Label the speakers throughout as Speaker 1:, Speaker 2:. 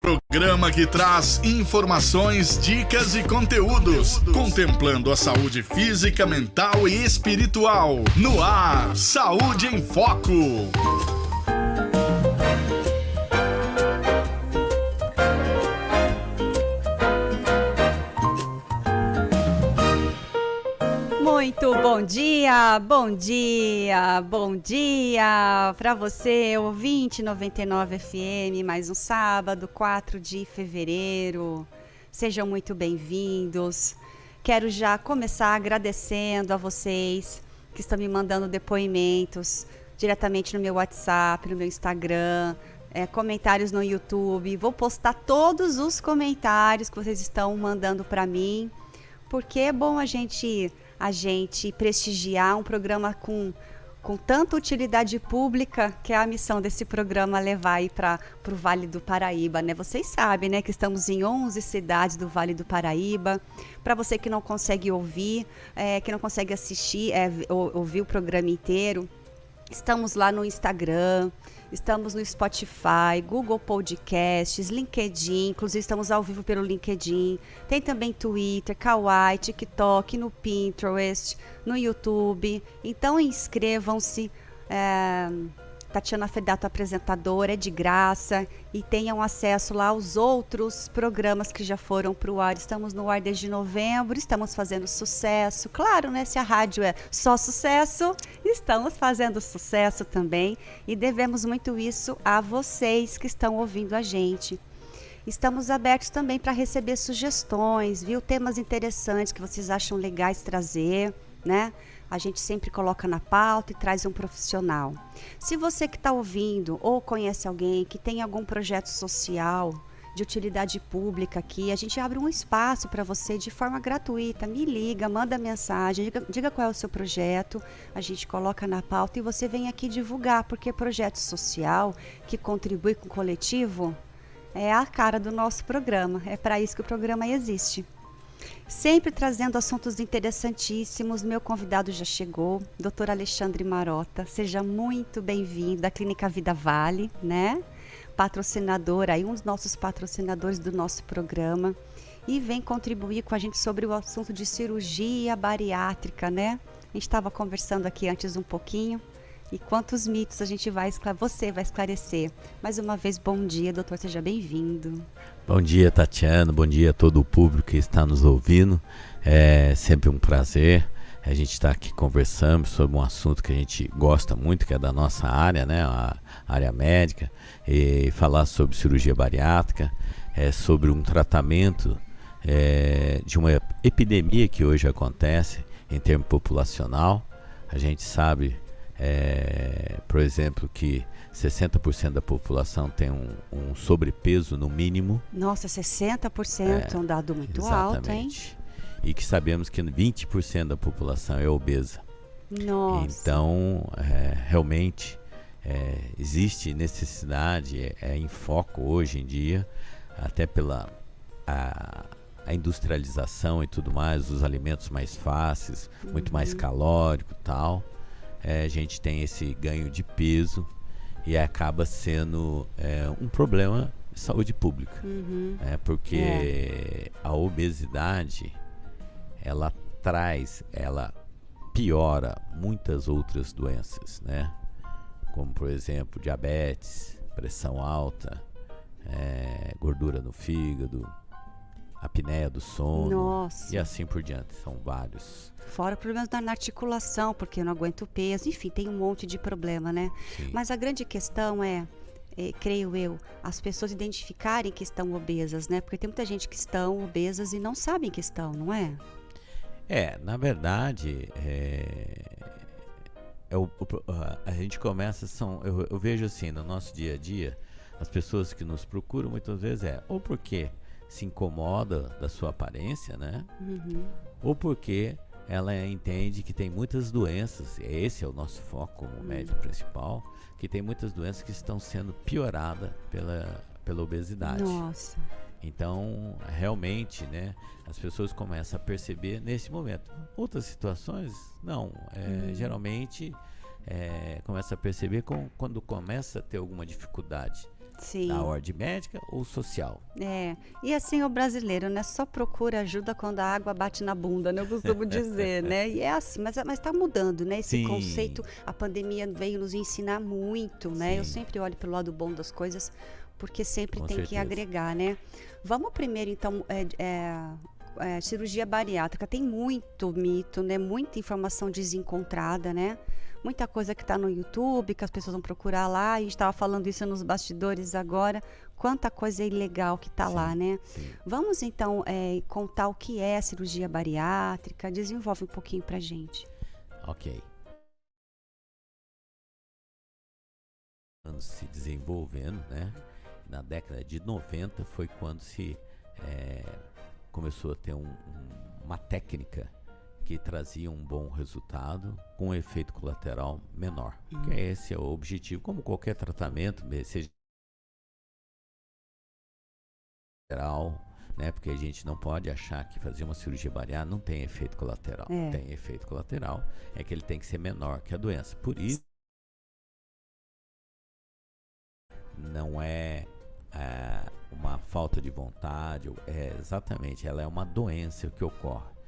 Speaker 1: Programa que traz informações, dicas e conteúdos, contemplando a saúde física, mental e espiritual. No ar, Saúde em Foco.
Speaker 2: Muito bom dia, bom dia, bom dia para você, ouvinte 99 FM, mais um sábado, 4 de fevereiro. Sejam muito bem-vindos. Quero já começar agradecendo a vocês que estão me mandando depoimentos diretamente no meu WhatsApp, no meu Instagram, comentários no YouTube. Vou postar todos os comentários que vocês estão mandando para mim, porque é bom a gente prestigiar um programa com tanta utilidade pública, que é a missão desse programa, levar aí para o Vale do Paraíba, né? Vocês sabem, né, que estamos em 11 cidades do Vale do Paraíba. Para você que não consegue ouvir, que não consegue assistir, ouvir o programa inteiro, estamos lá no Instagram, estamos no Spotify, Google Podcasts, LinkedIn, inclusive estamos ao vivo pelo LinkedIn. Tem também Twitter, Kawaii, TikTok, no Pinterest, no YouTube. Então inscrevam-se. Tatiana Fedato, apresentadora, é de graça, e tenham acesso lá aos outros programas que já foram para o ar. Estamos no ar desde novembro, estamos fazendo sucesso. Claro, né? Se a rádio é só sucesso, estamos fazendo sucesso também, e devemos muito isso a vocês que estão ouvindo a gente. Estamos abertos também para receber sugestões, viu? Temas interessantes que vocês acham legais trazer, né? A gente sempre coloca na pauta e traz um profissional. Se você que está ouvindo ou conhece alguém que tem algum projeto social de utilidade pública aqui, a gente abre um espaço para você de forma gratuita. Me liga, manda mensagem, diga qual é o seu projeto, a gente coloca na pauta e você vem aqui divulgar, porque projeto social que contribui com o coletivo é a cara do nosso programa. É para isso que o programa existe. Sempre trazendo assuntos interessantíssimos. Meu convidado já chegou, Dr. Alexandre Marota. Seja muito bem-vindo à Clínica Vida Vale, né? Patrocinador, aí um dos nossos patrocinadores do nosso programa. E vem contribuir com a gente sobre o assunto de cirurgia bariátrica, né? A gente estava conversando aqui antes um pouquinho. E quantos mitos você vai esclarecer. Mais uma vez, bom dia, doutor, seja bem-vindo.
Speaker 3: Bom dia, Tatiana, bom dia a todo o público que está nos ouvindo. É sempre um prazer a gente estar aqui conversando sobre um assunto que a gente gosta muito, que é da nossa área, né, a área médica, e falar sobre cirurgia bariátrica, sobre um tratamento de uma epidemia que hoje acontece em termos populacional. A gente sabe, por exemplo, que 60% da população tem um sobrepeso no mínimo.
Speaker 2: Nossa, 60% é um dado muito alto, hein?
Speaker 3: E que sabemos que 20% da população é obesa.
Speaker 2: Nossa.
Speaker 3: Então, realmente, existe necessidade, em foco hoje em dia, até pela a industrialização e tudo mais, os alimentos mais fáceis, muito mais calórico e tal. A gente tem esse ganho de peso e acaba sendo um problema de saúde pública, porque a obesidade ela piora muitas outras doenças, né? Como por exemplo diabetes, pressão alta, gordura no fígado, apneia do sono.
Speaker 2: Nossa.
Speaker 3: E assim por diante, são vários.
Speaker 2: Fora problemas na articulação, porque eu não aguento o peso, enfim, tem um monte de problema, né?
Speaker 3: Sim.
Speaker 2: Mas a grande questão creio eu, as pessoas identificarem que estão obesas, né? Porque tem muita gente que estão obesas e não sabem que estão, não é?
Speaker 3: Na verdade, a gente começa, eu vejo assim, no nosso dia a dia, as pessoas que nos procuram muitas vezes ou porque se incomoda da sua aparência, né? Ou porque ela entende que tem muitas doenças, esse é o nosso foco como médico principal, que tem muitas doenças que estão sendo pioradas pela obesidade.
Speaker 2: Nossa.
Speaker 3: Então, realmente, né, as pessoas começam a perceber nesse momento. Outras situações, não. Geralmente, começa a perceber quando começa a ter alguma dificuldade
Speaker 2: Sim.
Speaker 3: Da ordem médica ou social.
Speaker 2: E assim o brasileiro, né, só procura ajuda quando a água bate na bunda, né, eu costumo dizer, né, e é assim, mas tá mudando, né, esse
Speaker 3: Sim.
Speaker 2: conceito, a pandemia veio nos ensinar muito, né, eu
Speaker 3: Sim.
Speaker 2: sempre olho pelo lado bom das coisas, porque sempre
Speaker 3: Com
Speaker 2: tem que
Speaker 3: certeza.
Speaker 2: agregar, né. Vamos primeiro então, cirurgia bariátrica, tem muito mito, né, muita informação desencontrada, né, muita coisa que está no YouTube, que as pessoas vão procurar lá, a gente estava falando isso nos bastidores agora, quanta coisa ilegal que está lá, né?
Speaker 3: Sim.
Speaker 2: Vamos então contar o que é a cirurgia bariátrica, desenvolve um pouquinho pra gente.
Speaker 3: Ok. Anos se desenvolvendo, né? Na década de 90 foi quando se começou a ter uma técnica que trazia um bom resultado com um efeito colateral menor. Que esse é o objetivo, como qualquer tratamento, seja geral, né? Porque a gente não pode achar que fazer uma cirurgia bariátrica não tem efeito colateral. Tem efeito colateral, é que ele tem que ser menor que a doença. Por isso, não é uma falta de vontade, exatamente, ela é uma doença que ocorre.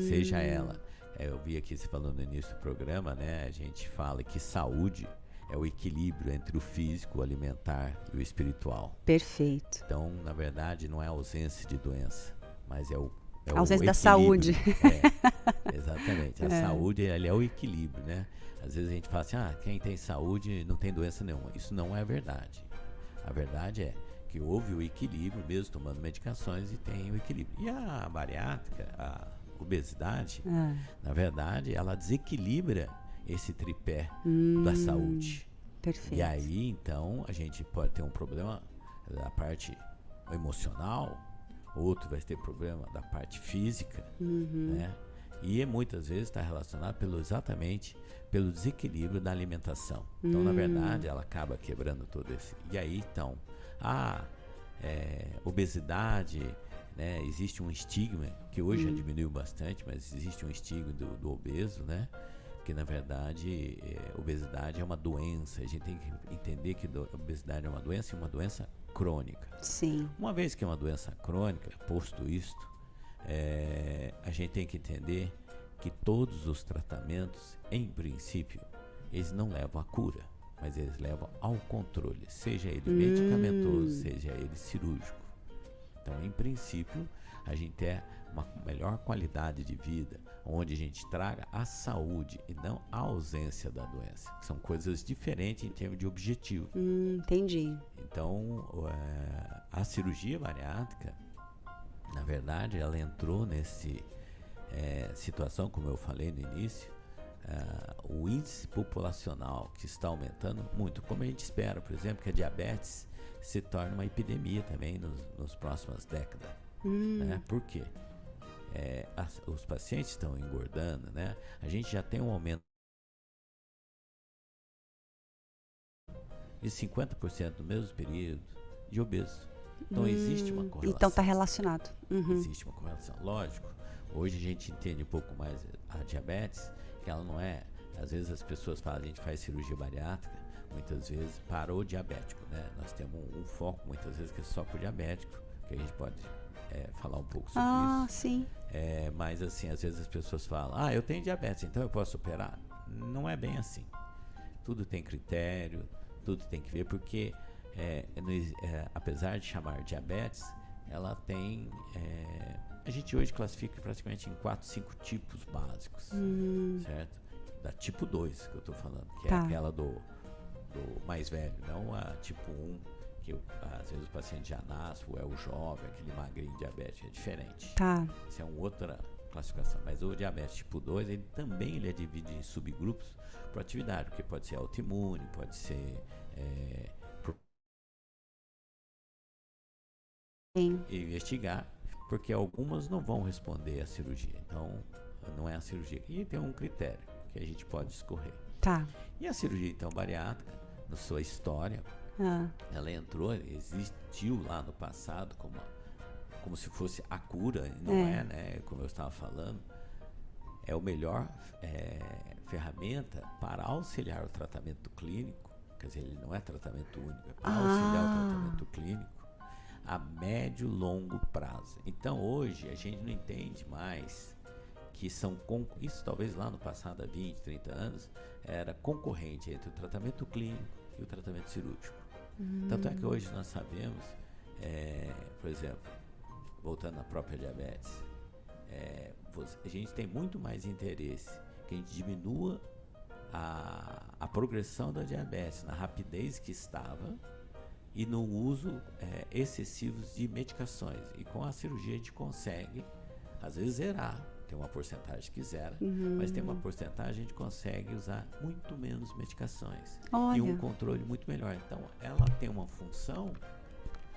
Speaker 3: Seja ela, eu vi aqui você falando no início do programa, né? A gente fala que saúde é o equilíbrio entre o físico, o alimentar e o espiritual.
Speaker 2: Perfeito.
Speaker 3: Então, na verdade, não é a ausência de doença, mas é o
Speaker 2: ausência da
Speaker 3: equilíbrio.
Speaker 2: saúde.
Speaker 3: Exatamente. A saúde, ela é o equilíbrio, né? Às vezes a gente fala assim, quem tem saúde não tem doença nenhuma. Isso não é verdade. A verdade é que houve o equilíbrio, mesmo tomando medicações, e tem o equilíbrio. E a bariátrica, a obesidade, na verdade, ela desequilibra esse tripé da saúde.
Speaker 2: Perfeito.
Speaker 3: E aí, então, a gente pode ter um problema da parte emocional, outro vai ter problema da parte física, né? E muitas vezes está relacionado exatamente pelo desequilíbrio da alimentação. Então, na verdade, ela acaba quebrando todo esse... E aí, então, obesidade, né? Existe um estigma, que hoje já diminuiu bastante, mas existe um estigma do obeso, né? Que, na verdade, obesidade é uma doença. A gente tem que entender que obesidade é uma doença e uma doença crônica.
Speaker 2: Sim.
Speaker 3: Uma vez que é uma doença crônica, posto isto, a gente tem que entender que todos os tratamentos, em princípio, eles não levam à cura, mas eles levam ao controle, seja ele medicamentoso, seja ele cirúrgico. Então, em princípio, a gente tem uma melhor qualidade de vida, onde a gente traga a saúde e não a ausência da doença. São coisas diferentes em termos de objetivo.
Speaker 2: Entendi.
Speaker 3: Então, a cirurgia bariátrica, na verdade, ela entrou nesse situação, como eu falei no início, o índice populacional que está aumentando muito, como a gente espera, por exemplo, que a diabetes se torne uma epidemia também nos próximas décadas. Né? Por quê? Os pacientes estão engordando, né? A gente já tem um aumento de 50% no mesmo período de obesos. Então existe uma correlação.
Speaker 2: Então está relacionado.
Speaker 3: Existe uma correlação. Lógico, hoje a gente entende um pouco mais a diabetes, que ela não é... Às vezes as pessoas falam, a gente faz cirurgia bariátrica, muitas vezes para o diabético, né? Nós temos um foco, muitas vezes, que é só para o diabético, que a gente pode falar um pouco sobre isso.
Speaker 2: Sim.
Speaker 3: Mas assim, às vezes as pessoas falam, eu tenho diabetes, então eu posso operar? Não é bem assim. Tudo tem critério, tudo tem que ver, porque apesar de chamar diabetes, ela tem... a gente hoje classifica praticamente em 4, 5 tipos básicos, certo? Da tipo 2 que eu estou falando, que é aquela do mais velho, não a tipo 1, que às vezes o paciente já nasce, ou é o jovem, aquele magrinho diabético, é diferente. Isso é uma outra classificação. Mas o diabetes tipo 2, ele também é dividido em subgrupos por atividade, porque pode ser autoimune, pode ser investigar, porque algumas não vão responder à cirurgia. Então, não é a cirurgia. E tem um critério que a gente pode escorrer. E a cirurgia, então, bariátrica, na sua história, ela existiu lá no passado como se fosse a cura, não é, né? Como eu estava falando, é o melhor ferramenta para auxiliar o tratamento clínico quer dizer, ele não é tratamento único, é para auxiliar o tratamento clínico a médio e longo prazo. Então hoje a gente não entende mais que são, isso talvez lá no passado, há 20, 30 anos, era concorrente entre o tratamento clínico e o tratamento cirúrgico. Tanto é que hoje nós sabemos, por exemplo, voltando à própria diabetes, a gente tem muito mais interesse que a gente diminua a progressão da diabetes na rapidez que estava e no uso excessivo de medicações. E com a cirurgia a gente consegue, às vezes, zerar. Tem uma porcentagem que zera, mas tem uma porcentagem que a gente consegue usar muito menos medicações.
Speaker 2: Olha.
Speaker 3: E um controle muito melhor. Então, ela tem uma função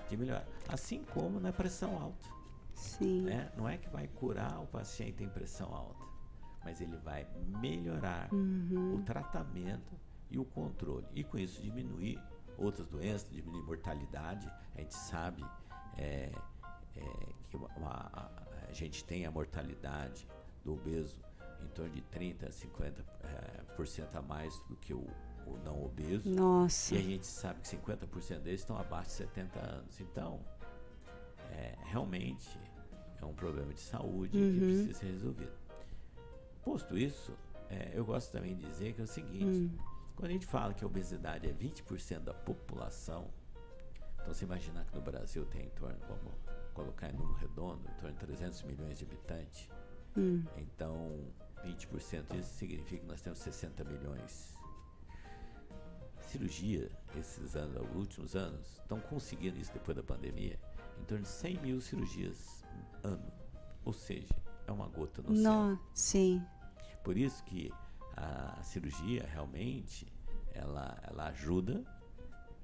Speaker 3: de melhorar. Assim como na pressão alta.
Speaker 2: Sim.
Speaker 3: Né? Não é que vai curar o paciente em pressão alta, mas ele vai melhorar o tratamento e o controle. E com isso diminuir outras doenças, diminuir mortalidade. A gente sabe que a gente tem a mortalidade do obeso em torno de 30% a 50% a mais do que o não obeso.
Speaker 2: Nossa.
Speaker 3: E a gente sabe que 50% deles estão abaixo de 70 anos. Então, realmente é um problema de saúde que precisa ser resolvido. Posto isso, eu gosto também de dizer que é o seguinte, quando a gente fala que a obesidade é 20% da população, então você imaginar que no Brasil tem em torno, vamos colocar em número redondo, em torno de 300 milhões de habitantes, então 20% disso significa que nós temos 60 milhões. Cirurgia, esses últimos anos, estão conseguindo isso depois da pandemia, em torno de 100 mil cirurgias ano, ou seja, é uma gota no oceano.
Speaker 2: Sim.
Speaker 3: Por isso que a cirurgia realmente ela ajuda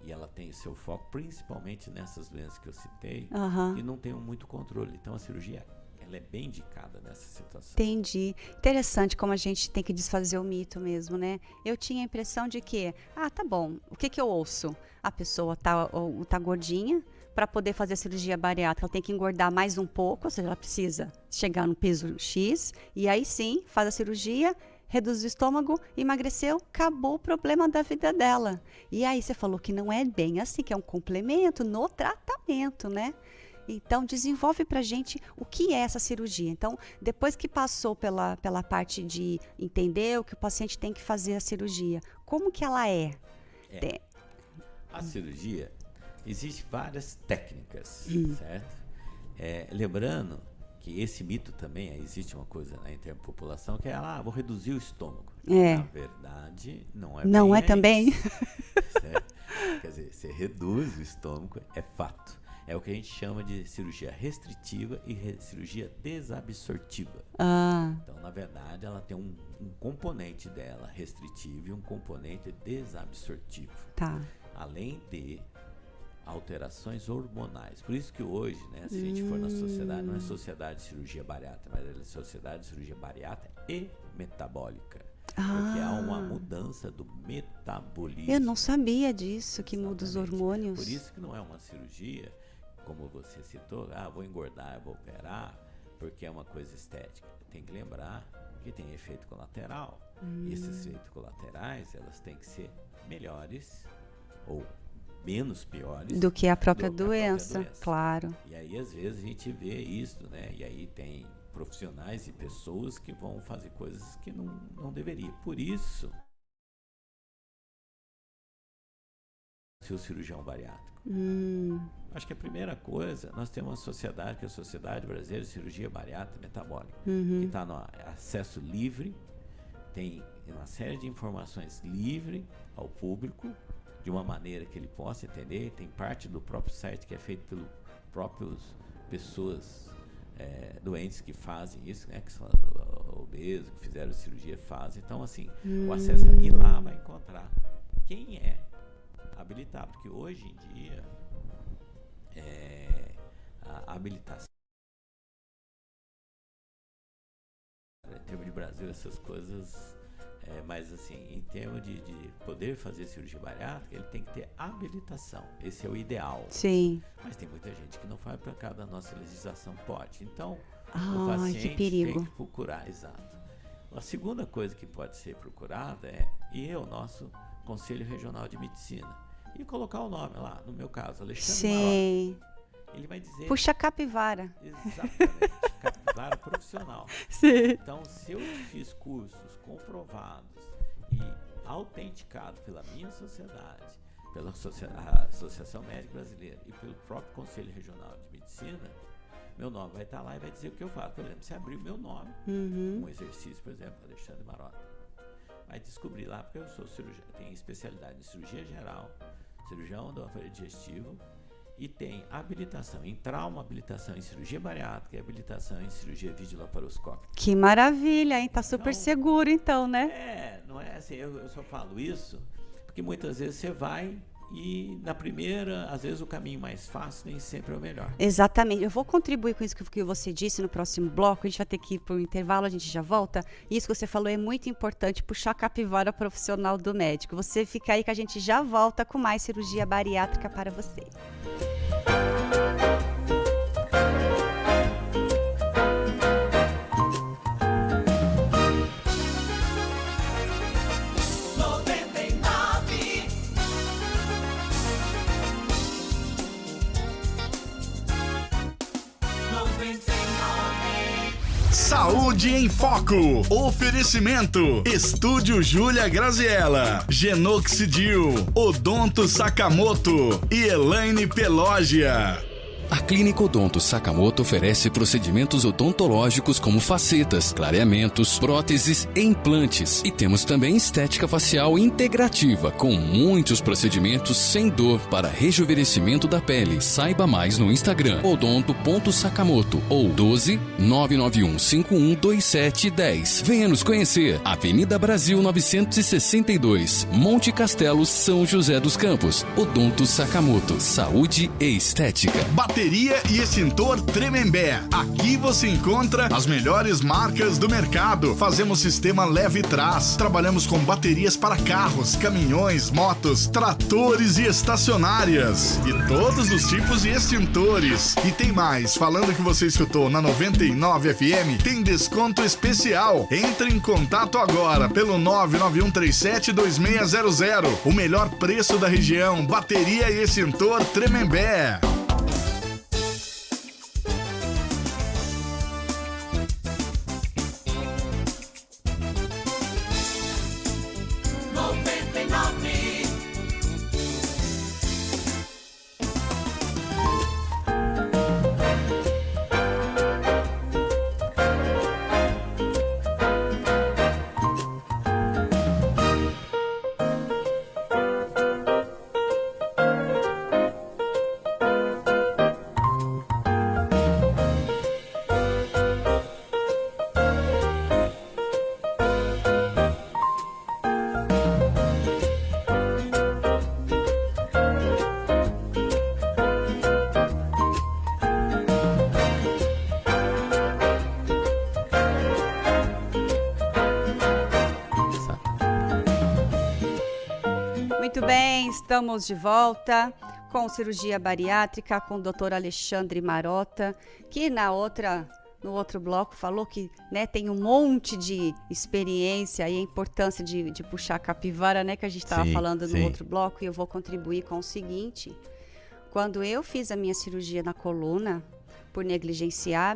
Speaker 3: e ela tem o seu foco principalmente nessas doenças que eu citei que não tem muito controle. Então a cirurgia ela é bem indicada nessa situação.
Speaker 2: Entendi. Interessante como a gente tem que desfazer o mito mesmo, né? Eu tinha a impressão de que, tá bom, o que eu ouço? A pessoa tá gordinha, para poder fazer a cirurgia bariátrica, ela tem que engordar mais um pouco, ou seja, ela precisa chegar no peso X, e aí sim, faz a cirurgia, reduz o estômago, emagreceu, acabou o problema da vida dela. E aí você falou que não é bem assim, que é um complemento no tratamento, né? Então, desenvolve pra gente o que é essa cirurgia. Então, depois que passou pela parte de entender o que o paciente tem que fazer a cirurgia, como que ela é?
Speaker 3: A cirurgia, existem várias técnicas, certo? Lembrando que esse mito também, existe uma coisa entre a população que é, vou reduzir o estômago. Na verdade, não é
Speaker 2: não
Speaker 3: bem
Speaker 2: é também.
Speaker 3: Certo? Quer dizer, você reduz o estômago, é fato. É o que a gente chama de cirurgia restritiva e cirurgia desabsortiva. Então, na verdade, ela tem um componente dela restritivo e um componente desabsortivo.
Speaker 2: Tá.
Speaker 3: Além de alterações hormonais. Por isso que hoje, né, se a gente for na sociedade, não é sociedade de cirurgia bariátrica, mas é sociedade de cirurgia bariátrica e metabólica. Porque há uma mudança do metabolismo.
Speaker 2: Eu não sabia disso, que muda os hormônios.
Speaker 3: Por isso que não é uma cirurgia, como você citou, vou engordar, vou operar, porque é uma coisa estética. Tem que lembrar que tem efeito colateral. E esses efeitos colaterais, elas têm que ser melhores ou menos piores
Speaker 2: do que a própria doença, claro.
Speaker 3: E aí, às vezes, a gente vê isso, né? E aí tem profissionais e pessoas que vão fazer coisas que não deveria. Por isso, ser o cirurgião bariátrico. Acho que a primeira coisa, nós temos uma sociedade, que é a Sociedade Brasileira de Cirurgia Bariátrica e Metabólica, que está no acesso livre, tem uma série de informações livre ao público, de uma maneira que ele possa entender. Tem parte do próprio site que é feito pelas próprias pessoas doentes que fazem isso, né, que são obesos, que fizeram cirurgia, fazem. Então, assim, o acesso e lá vai encontrar quem é habilitado, porque hoje em dia a habilitação em termos de Brasil, essas coisas, mas assim, em termos de poder fazer cirurgia bariátrica, ele tem que ter habilitação. Esse é o ideal.
Speaker 2: Sim.
Speaker 3: Mas tem muita gente que não faz, por causa da nossa legislação pode. Então,
Speaker 2: o
Speaker 3: paciente
Speaker 2: que perigo.
Speaker 3: tem que procurar, exato. A segunda coisa que pode ser procurada é o nosso Conselho Regional de Medicina e colocar o nome lá, no meu caso, Alexandre
Speaker 2: Sim.
Speaker 3: Marota. Ele vai dizer...
Speaker 2: Puxa capivara.
Speaker 3: Exatamente, capivara profissional.
Speaker 2: Sim.
Speaker 3: Então, se eu fiz cursos comprovados e autenticados pela minha sociedade, pela Associação Médica Brasileira e pelo próprio Conselho Regional de Medicina, meu nome vai estar lá e vai dizer o que eu faço. Por exemplo, se abrir o meu nome, um exercício, por exemplo, Alexandre Marota, vai descobrir lá, porque eu sou cirurgião, tenho especialidade em cirurgia geral, cirurgião do aparelho digestivo, e tem habilitação em trauma, habilitação em cirurgia bariátrica e habilitação em cirurgia videolaparoscópica.
Speaker 2: Que maravilha, hein? Tá super
Speaker 3: Então,
Speaker 2: seguro, então, né?
Speaker 3: Não é assim, eu só falo isso porque muitas vezes você vai e na primeira, às vezes o caminho mais fácil nem sempre é o melhor.
Speaker 2: Exatamente. Eu vou contribuir com isso que você disse no próximo bloco. A gente vai ter que ir para o intervalo, a gente já volta. Isso que você falou é muito importante, puxar a capivara profissional do médico. Você fica aí que a gente já volta com mais cirurgia bariátrica para você.
Speaker 1: Saúde em Foco. Oferecimento. Estúdio Júlia Graziella. Genoxidil. Odonto Sakamoto. E Elaine Pelógia.
Speaker 4: A Clínica Odonto Sakamoto oferece procedimentos odontológicos como facetas, clareamentos, próteses e implantes. E temos também estética facial integrativa, com muitos procedimentos sem dor para rejuvenescimento da pele. Saiba mais no Instagram, odonto.sakamoto ou 12-991512710. Venha nos conhecer. Avenida Brasil 962, Monte Castelo, São José dos Campos. Odonto Sakamoto, saúde e estética.
Speaker 1: Bateria e extintor Tremembé. Aqui você encontra as melhores marcas do mercado. Fazemos sistema leve e trás. Trabalhamos com baterias para carros, caminhões, motos, tratores e estacionárias. E todos os tipos de extintores. E tem mais, falando que você escutou na 99 FM, tem desconto especial. Entre em contato agora pelo 991372600. O melhor preço da região. Bateria e extintor Tremembé.
Speaker 2: Muito bem, estamos de volta com cirurgia bariátrica com o Dr. Alexandre Marota, que no outro bloco falou que, né, tem um monte de experiência e a importância de puxar a capivara, né, que a gente estava falando no outro bloco, e eu vou contribuir com o seguinte: quando eu fiz a minha cirurgia na coluna, por negligenciar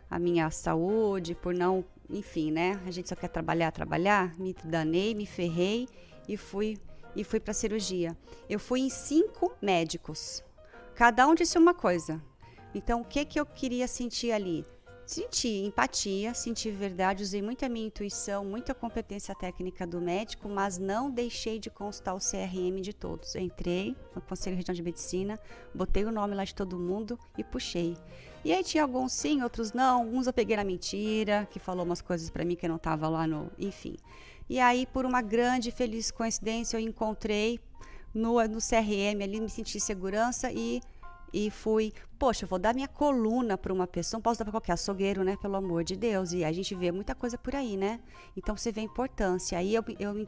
Speaker 2: a minha saúde, por não, enfim, né, a gente só quer trabalhar, me danei, me ferrei e fui para a cirurgia. Eu fui em 5 médicos. Cada um disse uma coisa. Então, o que eu queria sentir ali? Senti empatia, senti verdade, usei muito a minha intuição, muita competência técnica do médico, mas não deixei de constar o CRM de todos. Eu entrei no Conselho Regional de Medicina, botei o nome lá de todo mundo e puxei. E aí tinha alguns sim, outros não. Uns eu peguei na mentira, que falou umas coisas para mim que eu não estava lá no... Enfim. E aí, por uma grande e feliz coincidência, eu encontrei no CRM ali, me senti segurança e fui, poxa, eu vou dar minha coluna para uma pessoa, não posso dar para qualquer açougueiro, né, pelo amor de Deus. E a gente vê muita coisa por aí, né? Então você vê a importância. Aí eu me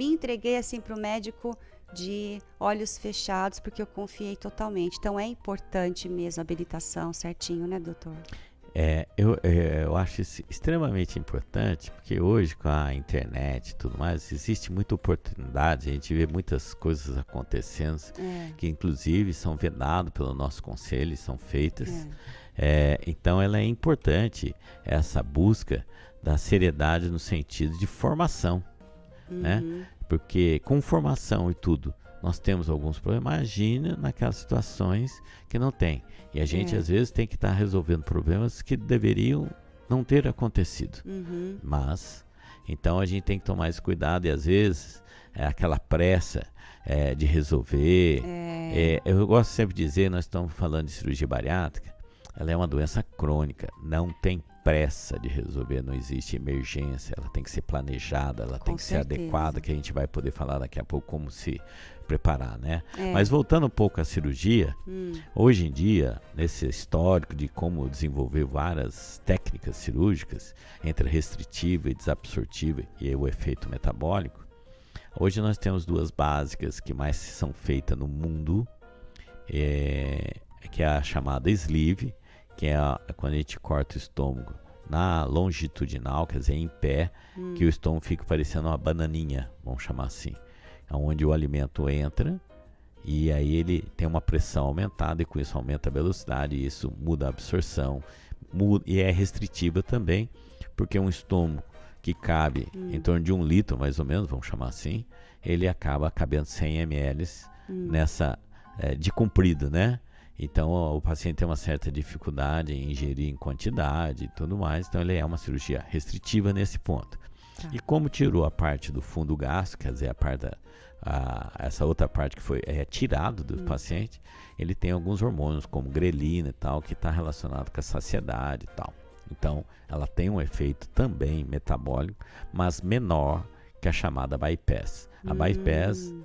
Speaker 2: entreguei assim para o médico de olhos fechados, porque eu confiei totalmente. Então é importante mesmo a habilitação certinho, né, doutor?
Speaker 3: Eu acho isso extremamente importante, porque hoje com a internet e tudo mais, existe muita oportunidade, a gente vê muitas coisas acontecendo, que inclusive são vedadas pelo nosso conselho, são feitas. Então ela é importante, essa busca da seriedade no sentido de formação, né? Porque com formação e tudo, nós temos alguns problemas. Imagina naquelas situações que não tem. E a gente, às vezes, tem que estar resolvendo problemas que deveriam não ter acontecido. Mas, então, a gente tem que tomar esse cuidado. E, às vezes, aquela pressa de resolver. Eu gosto sempre de dizer, nós estamos falando de cirurgia bariátrica, ela é uma doença crônica. Não tem pressa de resolver, não existe emergência. Ela tem que ser planejada, ela tem que ser adequada, que a gente vai poder falar daqui a pouco como se preparar, né? Mas voltando um pouco à cirurgia, hoje em dia, nesse histórico de como desenvolver várias técnicas cirúrgicas, entre restritiva e desabsortiva e o efeito metabólico, hoje nós temos duas básicas que mais são feitas no mundo, que é a chamada sleeve, que é quando a gente corta o estômago na longitudinal, quer dizer, em pé, que o estômago fica parecendo uma bananinha, vamos chamar assim, onde o alimento entra e aí ele tem uma pressão aumentada e com isso aumenta a velocidade e isso muda a absorção, e é restritiva também, porque um estômago que cabe em torno de 1 litro, mais ou menos, vamos chamar assim, ele acaba cabendo 100 ml nessa de comprido, né? Então o paciente tem uma certa dificuldade em ingerir em quantidade e tudo mais, então ele é uma cirurgia restritiva nesse ponto. E como tirou a parte do fundo gástrico, quer dizer, essa outra parte que foi tirado do paciente, ele tem alguns hormônios como grelina e tal, que está relacionado com a saciedade e tal. Então ela tem um efeito também metabólico, mas menor que a chamada bypass. A bypass,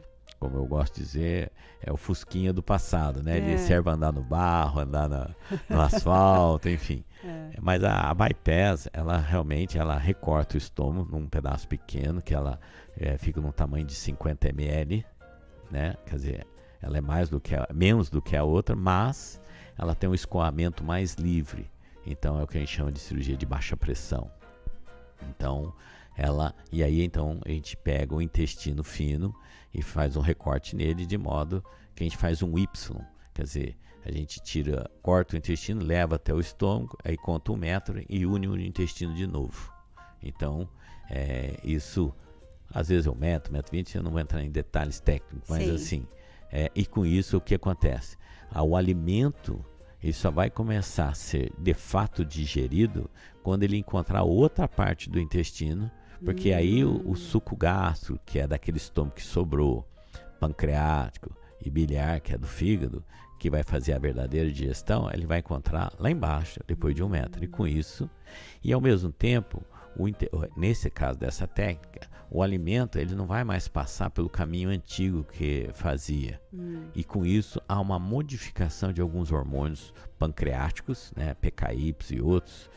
Speaker 3: como eu gosto de dizer, é o fusquinha do passado, né? Ele serve para andar no barro, andar no asfalto, enfim. Mas a bypass, ela realmente recorta o estômago num pedaço pequeno, que ela fica num tamanho de 50 ml, né? Quer dizer, ela é menos do que a outra, mas ela tem um escoamento mais livre. Então é o que a gente chama de cirurgia de baixa pressão. Então, e aí então a gente pega o intestino fino e faz um recorte nele de modo que a gente faz um Y, quer dizer, a gente corta o intestino, leva até o estômago, aí conta 1 metro e une o intestino de novo. Então, isso, às vezes é 1 metro, 1,20 m, eu não vou entrar em detalhes técnicos, mas assim, e com isso o que acontece? O alimento, ele só vai começar a ser de fato digerido quando ele encontrar outra parte do intestino, porque aí o suco gástrico, que é daquele estômago que sobrou, pancreático e biliar, que é do fígado, que vai fazer a verdadeira digestão, ele vai encontrar lá embaixo, depois de 1 metro. E com isso, e ao mesmo tempo, nesse caso dessa técnica, o alimento ele não vai mais passar pelo caminho antigo que fazia. E com isso, há uma modificação de alguns hormônios pancreáticos, né, PKY e outros,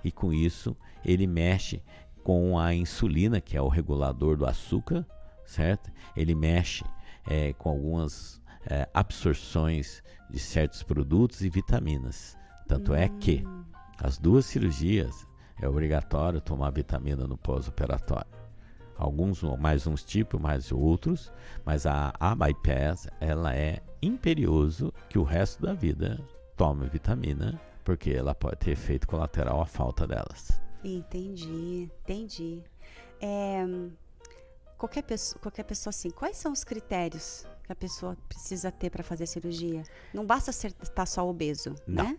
Speaker 3: e com isso, ele mexe com a insulina, que é o regulador do açúcar, certo? Ele mexe com algumas absorções de certos produtos e vitaminas. Tanto é que as duas cirurgias é obrigatório tomar vitamina no pós-operatório. Alguns, mais uns tipos, mais outros, mas a bypass, ela é imperioso que o resto da vida tome vitamina, porque ela pode ter efeito colateral à falta delas.
Speaker 2: Entendi. Qualquer pessoa assim, quais são os critérios que a pessoa precisa ter para fazer cirurgia? Não basta estar só obeso, né?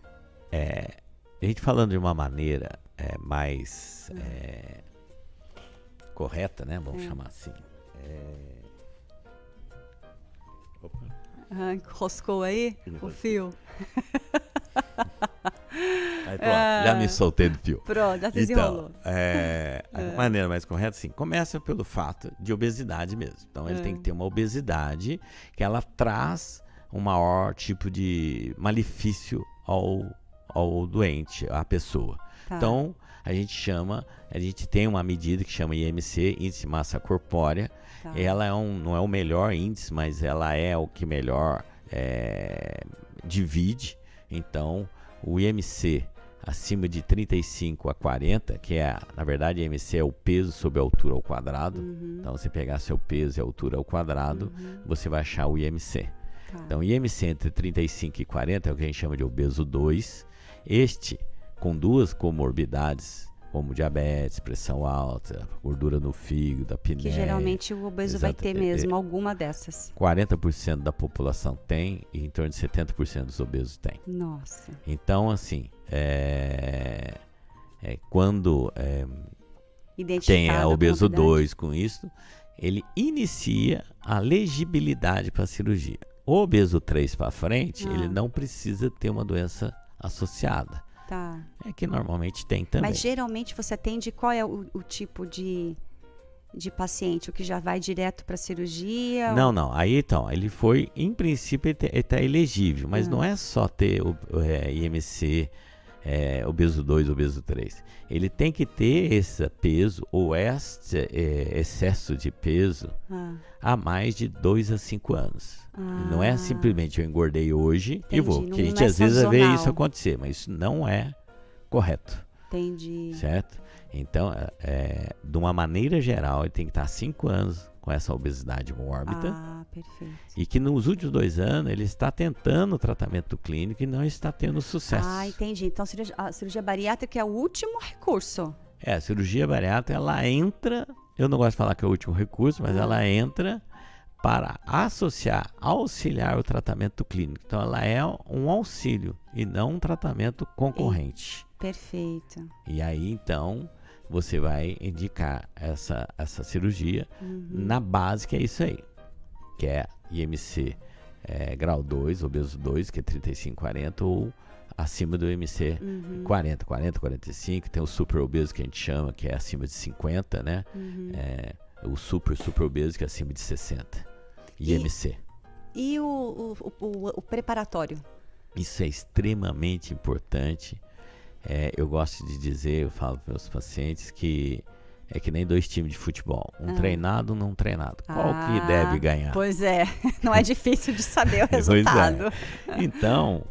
Speaker 3: A gente falando de uma maneira mais correta, né? Vamos chamar assim. Opa.
Speaker 2: Enroscou aí o fio.
Speaker 3: Aí, pronto, já me soltei do fio.
Speaker 2: Pronto, já desenrolou.
Speaker 3: A maneira mais correta, sim, começa pelo fato de obesidade mesmo. Então, ele tem que ter uma obesidade que ela traz um maior tipo de malefício ao doente, à pessoa. Tá. Então, a gente tem uma medida que chama IMC, Índice de Massa Corpórea. Tá. Ela não é o melhor índice, mas ela é o que melhor divide. Então, o IMC acima de 35 a 40, que na verdade, IMC é o peso sobre a altura ao quadrado. Então, você pegar seu peso e a altura ao quadrado, você vai achar o IMC.
Speaker 2: Tá.
Speaker 3: Então, IMC entre 35 e 40 é o que a gente chama de obeso 2. Este, com duas comorbidades, como diabetes, pressão alta, gordura no fígado, apneia.
Speaker 2: Que geralmente o obeso vai ter mesmo alguma dessas.
Speaker 3: 40% da população tem e em torno de 70% dos obesos tem.
Speaker 2: Nossa.
Speaker 3: Então, assim, quando tem a obeso 2 com isso, ele inicia a legibilidade para a cirurgia. O obeso 3 para frente, ele não precisa ter uma doença associada.
Speaker 2: Tá.
Speaker 3: É que normalmente tem também.
Speaker 2: Mas geralmente você atende qual é o tipo de paciente? O que já vai direto para cirurgia?
Speaker 3: Não. Aí então, ele foi, em princípio, ele está elegível, mas não é só ter o IMC, obeso 2, obeso 3. Ele tem que ter esse peso ou esse excesso de peso há mais de 2 a 5 anos. Não é simplesmente eu engordei hoje e vou. Que a gente às vezes vê isso acontecer, mas isso não é correto.
Speaker 2: Entendi.
Speaker 3: Certo? Então, de uma maneira geral, ele tem que estar 5 anos com essa obesidade mórbida.
Speaker 2: Perfeito.
Speaker 3: E que nos últimos 2 anos ele está tentando o tratamento clínico e não está tendo sucesso.
Speaker 2: Entendi. Então, a cirurgia bariátrica é o último recurso.
Speaker 3: A cirurgia bariátrica, ela entra, eu não gosto de falar que é o último recurso, mas ela entra para auxiliar o tratamento clínico. Então, ela é um auxílio e não um tratamento concorrente.
Speaker 2: Perfeito.
Speaker 3: E aí, então, você vai indicar essa cirurgia na base, que é isso aí, que é IMC grau 2, obeso 2, que é 35, 40, ou acima do IMC 40, 45, tem o super obeso que a gente chama, que é acima de 50, né? O super obeso que é acima de 60. IMC.
Speaker 2: E o preparatório?
Speaker 3: Isso é extremamente importante. Eu gosto de dizer, eu falo para os pacientes que é que nem 2 times de futebol. Um treinado, não treinado. Qual que deve ganhar?
Speaker 2: Pois é, não é difícil de saber o resultado.
Speaker 3: Então,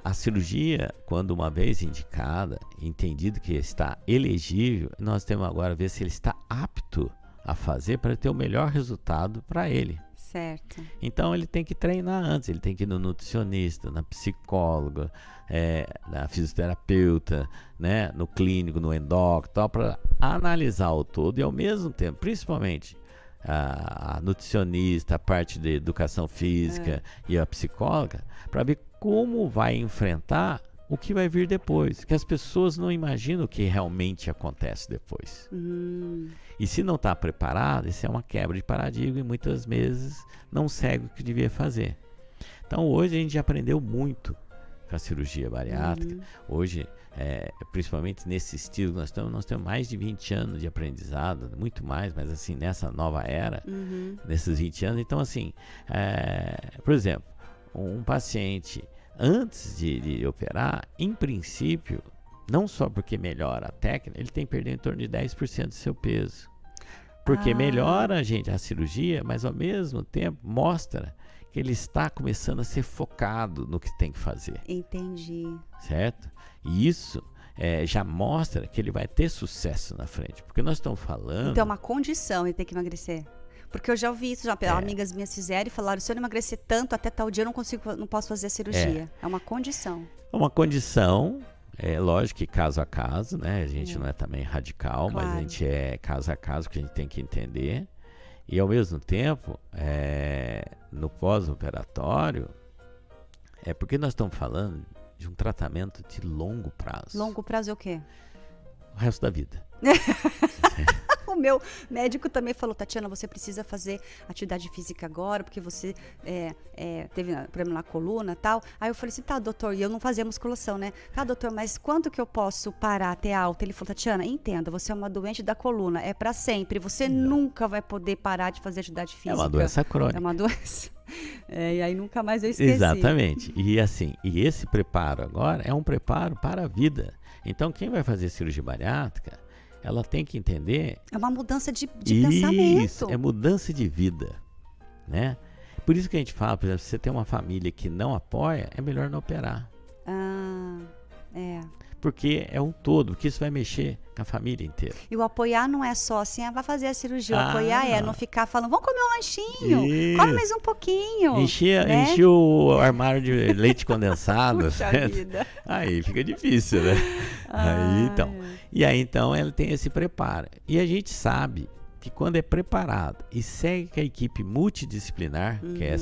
Speaker 3: a cirurgia, quando uma vez indicada, entendido que está elegível, nós temos agora a ver se ele está apto a fazer para ter o melhor resultado para ele.
Speaker 2: Certo.
Speaker 3: Então ele tem que treinar antes, ele tem que ir no nutricionista, na psicóloga, na fisioterapeuta, né, no clínico, no endócrino, para analisar o todo e ao mesmo tempo, principalmente a nutricionista, a parte de educação física e a psicóloga, para ver como vai enfrentar o que vai vir depois, que as pessoas não imaginam o que realmente acontece depois. E se não está preparado, isso é uma quebra de paradigma e muitas vezes não segue o que devia fazer. Então hoje a gente aprendeu muito com a cirurgia bariátrica. Hoje, principalmente nesse estilo que nós temos mais de 20 anos de aprendizado, muito mais, mas assim, nessa nova era, nesses 20 anos. Então assim, por exemplo, um paciente antes de operar, em princípio, não só porque melhora a técnica, ele tem que perder em torno de 10% do seu peso. Porque melhora, a cirurgia, mas ao mesmo tempo mostra que ele está começando a ser focado no que tem que fazer.
Speaker 2: Entendi.
Speaker 3: Certo? E isso já mostra que ele vai ter sucesso na frente. Porque nós estamos falando...
Speaker 2: Então é uma condição ele ter que emagrecer. Porque eu já ouvi isso, amigas minhas fizeram e falaram, se eu não emagrecer tanto, até tal dia eu não posso fazer a cirurgia. É uma condição. É
Speaker 3: uma condição, lógico que caso a caso, né? A gente não é também radical, claro, mas a gente é caso a caso que a gente tem que entender. E ao mesmo tempo, no pós-operatório, porque nós estamos falando de um tratamento de longo prazo.
Speaker 2: Longo prazo é o quê?
Speaker 3: O resto da vida.
Speaker 2: O meu médico também falou, Tatiana, você precisa fazer atividade física agora, porque você teve problema na coluna e tal. Aí eu falei assim, tá, doutor, e eu não fazia musculação, né? Tá, doutor, mas quanto que eu posso parar, ter alta? Ele falou, Tatiana, entenda, você é uma doente da coluna, é pra sempre, você nunca vai poder parar de fazer atividade física.
Speaker 3: É uma doença crônica.
Speaker 2: É uma doença. E aí nunca mais eu esqueci.
Speaker 3: Exatamente. E assim, esse preparo agora é um preparo para a vida. Então, quem vai fazer cirurgia bariátrica, ela tem que entender...
Speaker 2: É uma mudança de pensamento.
Speaker 3: Isso, é mudança de vida, né? Por isso que a gente fala, por exemplo, se você tem uma família que não apoia, é melhor não operar. Porque é um todo, porque isso vai mexer com a família inteira.
Speaker 2: E o apoiar não é só assim, vai fazer a cirurgia. O apoiar é não ficar falando, vamos comer um lanchinho, come mais um pouquinho.
Speaker 3: Encher o armário de leite condensado.
Speaker 2: Puxa vida.
Speaker 3: Aí fica difícil, né? Então ela tem esse preparo. E a gente sabe que quando é preparado e segue com a equipe multidisciplinar, que é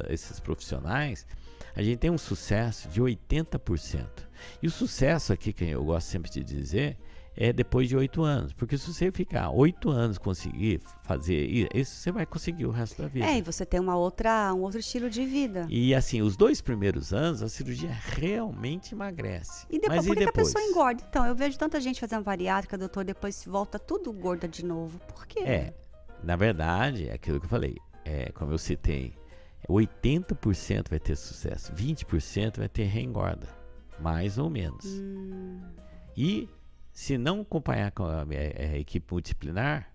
Speaker 3: esses profissionais, a gente tem um sucesso de 80%. E o sucesso aqui, que eu gosto sempre de dizer, é depois de 8 anos. Porque se você ficar 8 anos conseguir fazer isso, você vai conseguir o resto da vida.
Speaker 2: E você tem um outro estilo de vida.
Speaker 3: E assim, os 2 primeiros anos, a cirurgia realmente emagrece.
Speaker 2: E depois, por que a pessoa engorda? Então, eu vejo tanta gente fazendo bariátrica, doutor, depois volta tudo gorda de novo. Por quê?
Speaker 3: Na verdade, é aquilo que eu falei. Como eu citei, 80% vai ter sucesso, 20% vai ter reengorda, mais ou menos. E se não acompanhar com a equipe multidisciplinar,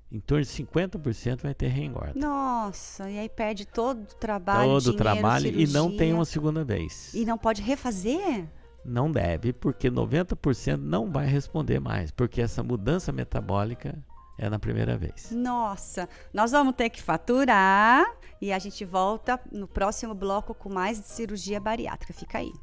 Speaker 3: em torno de 50% vai ter reengorda.
Speaker 2: Nossa, e aí perde todo o trabalho,
Speaker 3: todo o trabalho
Speaker 2: cirurgia.
Speaker 3: E não tem uma segunda vez.
Speaker 2: E não pode refazer?
Speaker 3: Não deve, porque 90% não vai responder mais, porque essa mudança metabólica é na primeira vez.
Speaker 2: Nossa, nós vamos ter que faturar e a gente volta no próximo bloco com mais de cirurgia bariátrica. Fica aí.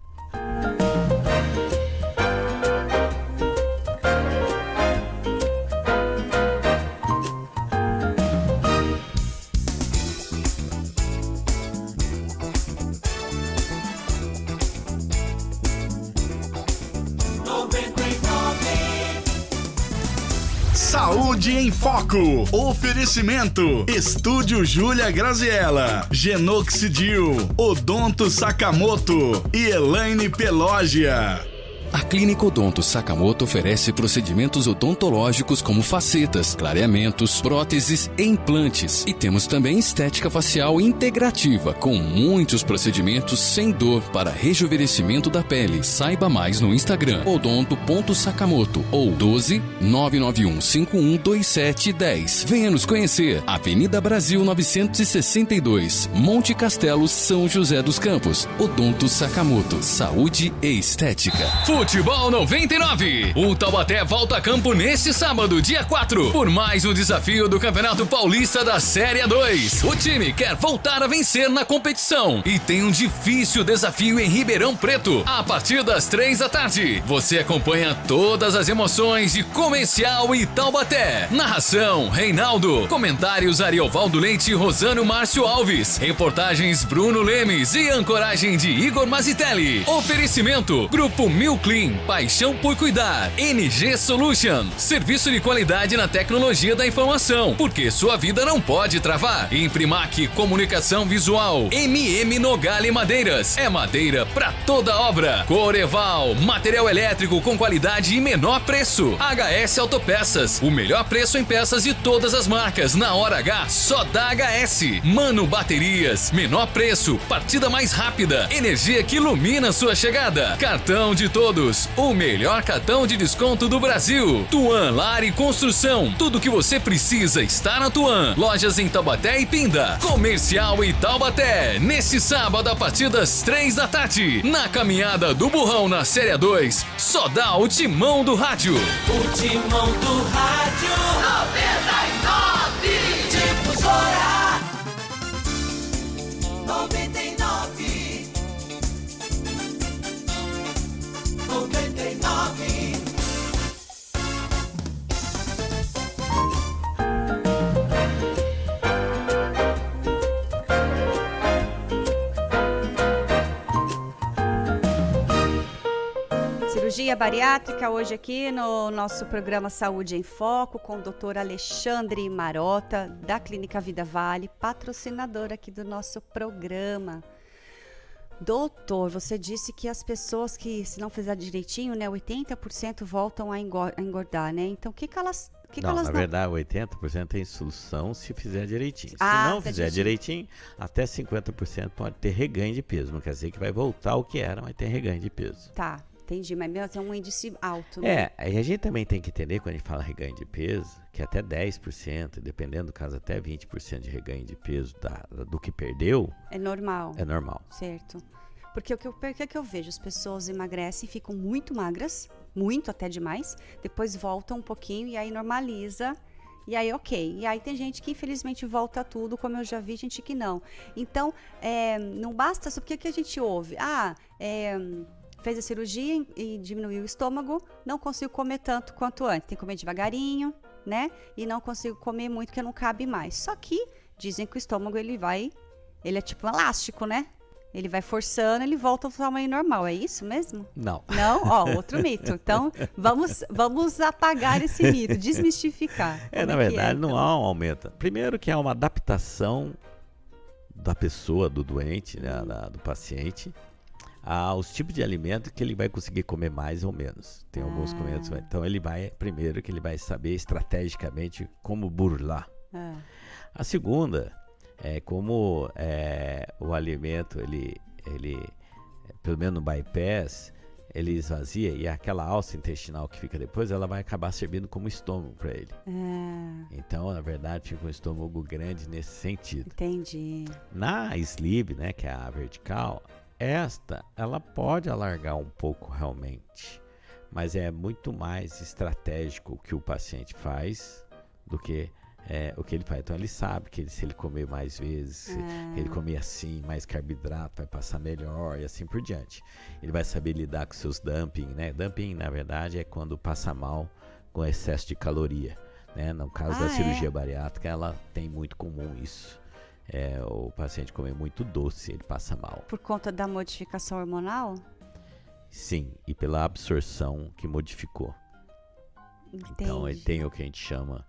Speaker 1: Saúde em Foco. Oferecimento. Estúdio Júlia Graziella. Genoxidil. Odonto Sakamoto. E Elaine Pelógia.
Speaker 4: A Clínica Odonto Sakamoto oferece procedimentos odontológicos como facetas, clareamentos, próteses e implantes. E temos também estética facial integrativa, com muitos procedimentos sem dor para rejuvenescimento da pele. Saiba mais no Instagram, odonto.sakamoto ou 12-991-512710. Venha nos conhecer. Avenida Brasil 962, Monte Castelo, São José dos Campos. Odonto Sakamoto, saúde e estética. Futebol 99. O Taubaté volta a campo neste sábado, dia 4, por mais um desafio do Campeonato Paulista da Série A2. O time quer voltar a vencer na competição e tem um difícil desafio em Ribeirão Preto, a partir das 3 da tarde. Você acompanha todas as emoções de Comercial e Taubaté. Narração, Reinaldo. Comentários, Ariovaldo Leite e Rosano Márcio Alves. Reportagens, Bruno Lemes e ancoragem de Igor Mazitelli. Oferecimento, Grupo Mil Clean, paixão por cuidar. NG Solution, serviço de qualidade na tecnologia da informação, porque sua vida não pode travar. Imprimac, comunicação visual. MM Nogale Madeiras, é madeira pra toda obra. Coreval, material elétrico com qualidade e menor preço. HS Autopeças, o melhor preço em peças de todas as marcas. Na hora H, só da HS. Mano Baterias, menor preço, partida mais rápida, energia que ilumina sua chegada. Cartão de todos, o melhor cartão de desconto do Brasil. Tuan Lar e Construção, tudo que você precisa está na Tuan. Lojas em Taubaté e Pinda. Comercial e Taubaté, nesse sábado a partir das 3 da tarde. Na caminhada do Burrão na Série A2, só dá o timão do rádio.
Speaker 5: O timão do rádio 99. Difusora 99. 99.
Speaker 2: Cirurgia bariátrica hoje aqui no nosso programa Saúde em Foco com o Dr. Alexandre Marota, da Clínica Vida Vale, patrocinador aqui do nosso programa. Doutor, você disse que as pessoas que, se não fizer direitinho, né, 80% voltam a engordar, né? Então, o que elas
Speaker 3: Na verdade, 80% tem solução se fizer direitinho. Se
Speaker 2: Ah,
Speaker 3: não fizer direitinho, até 50% pode ter reganho de peso. Não quer dizer que vai voltar ao que era, mas tem reganho de peso.
Speaker 2: Tá, entendi, mas mesmo é um índice alto, né?
Speaker 3: Aí a gente também tem que entender, quando a gente fala reganho de peso, que até 10%, dependendo do caso, até 20% de reganho de peso do que perdeu,
Speaker 2: É normal.
Speaker 3: é normal.
Speaker 2: Certo. Porque o que eu vejo? As pessoas emagrecem, ficam muito magras, muito até demais, depois voltam um pouquinho e aí normaliza. E aí, ok. E aí tem gente que infelizmente volta tudo, como eu já vi, gente que não. Então, não basta só porque que a gente ouve. Fez a cirurgia e diminuiu o estômago, não consigo comer tanto quanto antes. Tem que comer devagarinho, né? E não consigo comer muito porque não cabe mais. Só que dizem que o estômago, ele é tipo um elástico, né? Ele vai forçando, ele volta ao tamanho normal. É isso mesmo?
Speaker 3: Não.
Speaker 2: Não? Ó, outro mito. Então, vamos apagar esse mito, desmistificar.
Speaker 3: Na verdade, não há um aumento. Primeiro que há uma adaptação da pessoa, do doente, né, do paciente, aos tipos de alimento que ele vai conseguir comer mais ou menos. Tem alguns alimentos. Então, primeiro que ele vai saber estrategicamente como burlar. A segunda é como o alimento, ele pelo menos no bypass, ele esvazia e aquela alça intestinal que fica depois, ela vai acabar servindo como estômago para ele. Então, na verdade, fica um estômago grande nesse sentido.
Speaker 2: Entendi.
Speaker 3: Na sleeve, né, que é a vertical, ela pode alargar um pouco realmente, mas é muito mais estratégico o que o paciente faz do que o que ele faz. Então ele sabe que se ele comer mais vezes, se ele comer assim, mais carboidrato, vai passar melhor e assim por diante. Ele vai saber lidar com seus dumping, né? Dumping, na verdade, é quando passa mal com excesso de caloria, né? No caso da cirurgia bariátrica, ela tem muito comum isso. O paciente comer muito doce, ele passa mal.
Speaker 2: Por conta da modificação hormonal?
Speaker 3: Sim, e pela absorção que modificou.
Speaker 2: Entendi.
Speaker 3: Então ele tem o que a gente chama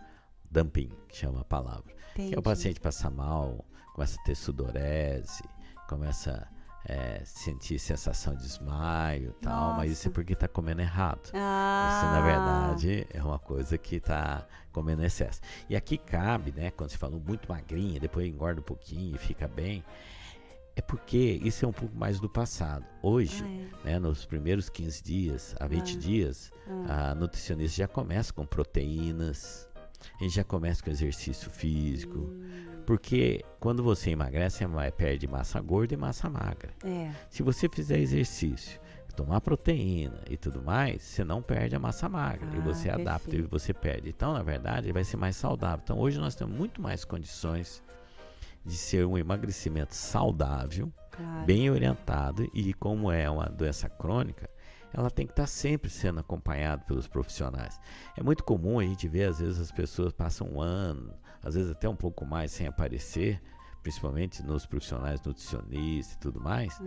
Speaker 3: dumping, que chama a palavra.
Speaker 2: Entendi.
Speaker 3: Que é o paciente passa mal, começa a ter sudorese, começa a sentir sensação de desmaio e tal, mas isso é porque está comendo errado. Isso, na verdade, é uma coisa que está comendo excesso. E aqui cabe, né, quando você falou muito magrinha, depois engorda um pouquinho e fica bem, é porque isso é um pouco mais do passado. Hoje, né, nos primeiros 15 dias a 20 dias, a nutricionista já começa com proteínas, a gente já começa com exercício físico, porque quando você emagrece, você perde massa gorda e massa magra. Se você fizer exercício, tomar proteína e tudo mais, você não perde a massa magra, e você adapta e você perde. Então, na verdade, vai ser mais saudável. Então, hoje nós temos muito mais condições de ser um emagrecimento saudável, bem orientado, e como é uma doença crônica, ela tem que estar sempre sendo acompanhada pelos profissionais. É muito comum a gente ver, às vezes, as pessoas passam um ano, às vezes até um pouco mais sem aparecer, principalmente nos profissionais nutricionistas e tudo mais.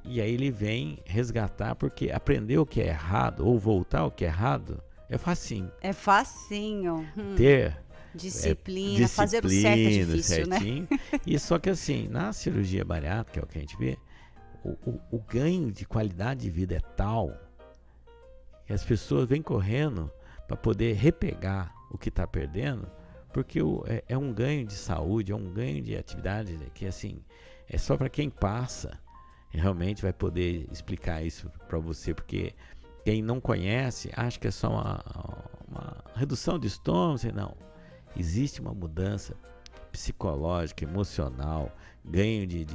Speaker 3: E aí ele vem resgatar, porque aprender o que é errado ou voltar ao que é errado é facinho.
Speaker 2: É facinho.
Speaker 3: Ter
Speaker 2: disciplina, fazer o certo é difícil,
Speaker 3: certinho, né? E só que assim, na cirurgia bariátrica, que é o que a gente vê, o ganho de qualidade de vida é tal que as pessoas vêm correndo para poder repegar o que está perdendo, porque é um ganho de saúde, é um ganho de atividade que assim, é só para quem passa realmente vai poder explicar isso para você, porque quem não conhece acha que é só uma redução de estômago. Não, existe uma mudança psicológica, emocional, ganho de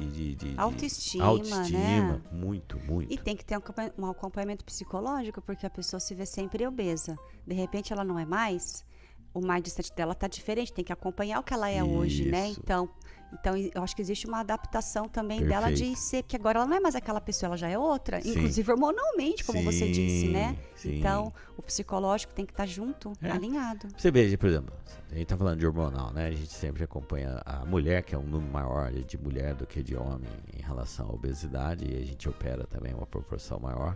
Speaker 2: autoestima, né?
Speaker 3: muito.
Speaker 2: E tem que ter um acompanhamento psicológico, porque a pessoa se vê sempre obesa. De repente ela não é mais, o mais distante dela está diferente, tem que acompanhar o que ela é hoje, né? Então eu acho que existe uma adaptação também dela de ser, que agora ela não é mais aquela pessoa, ela já é outra, inclusive hormonalmente, como você disse, né? Então o psicológico tem que estar junto, alinhado.
Speaker 3: Você veja, por exemplo, a gente está falando de hormonal, né? A gente sempre acompanha a mulher, que é um número maior de mulher do que de homem em relação à obesidade, e a gente opera também uma proporção maior.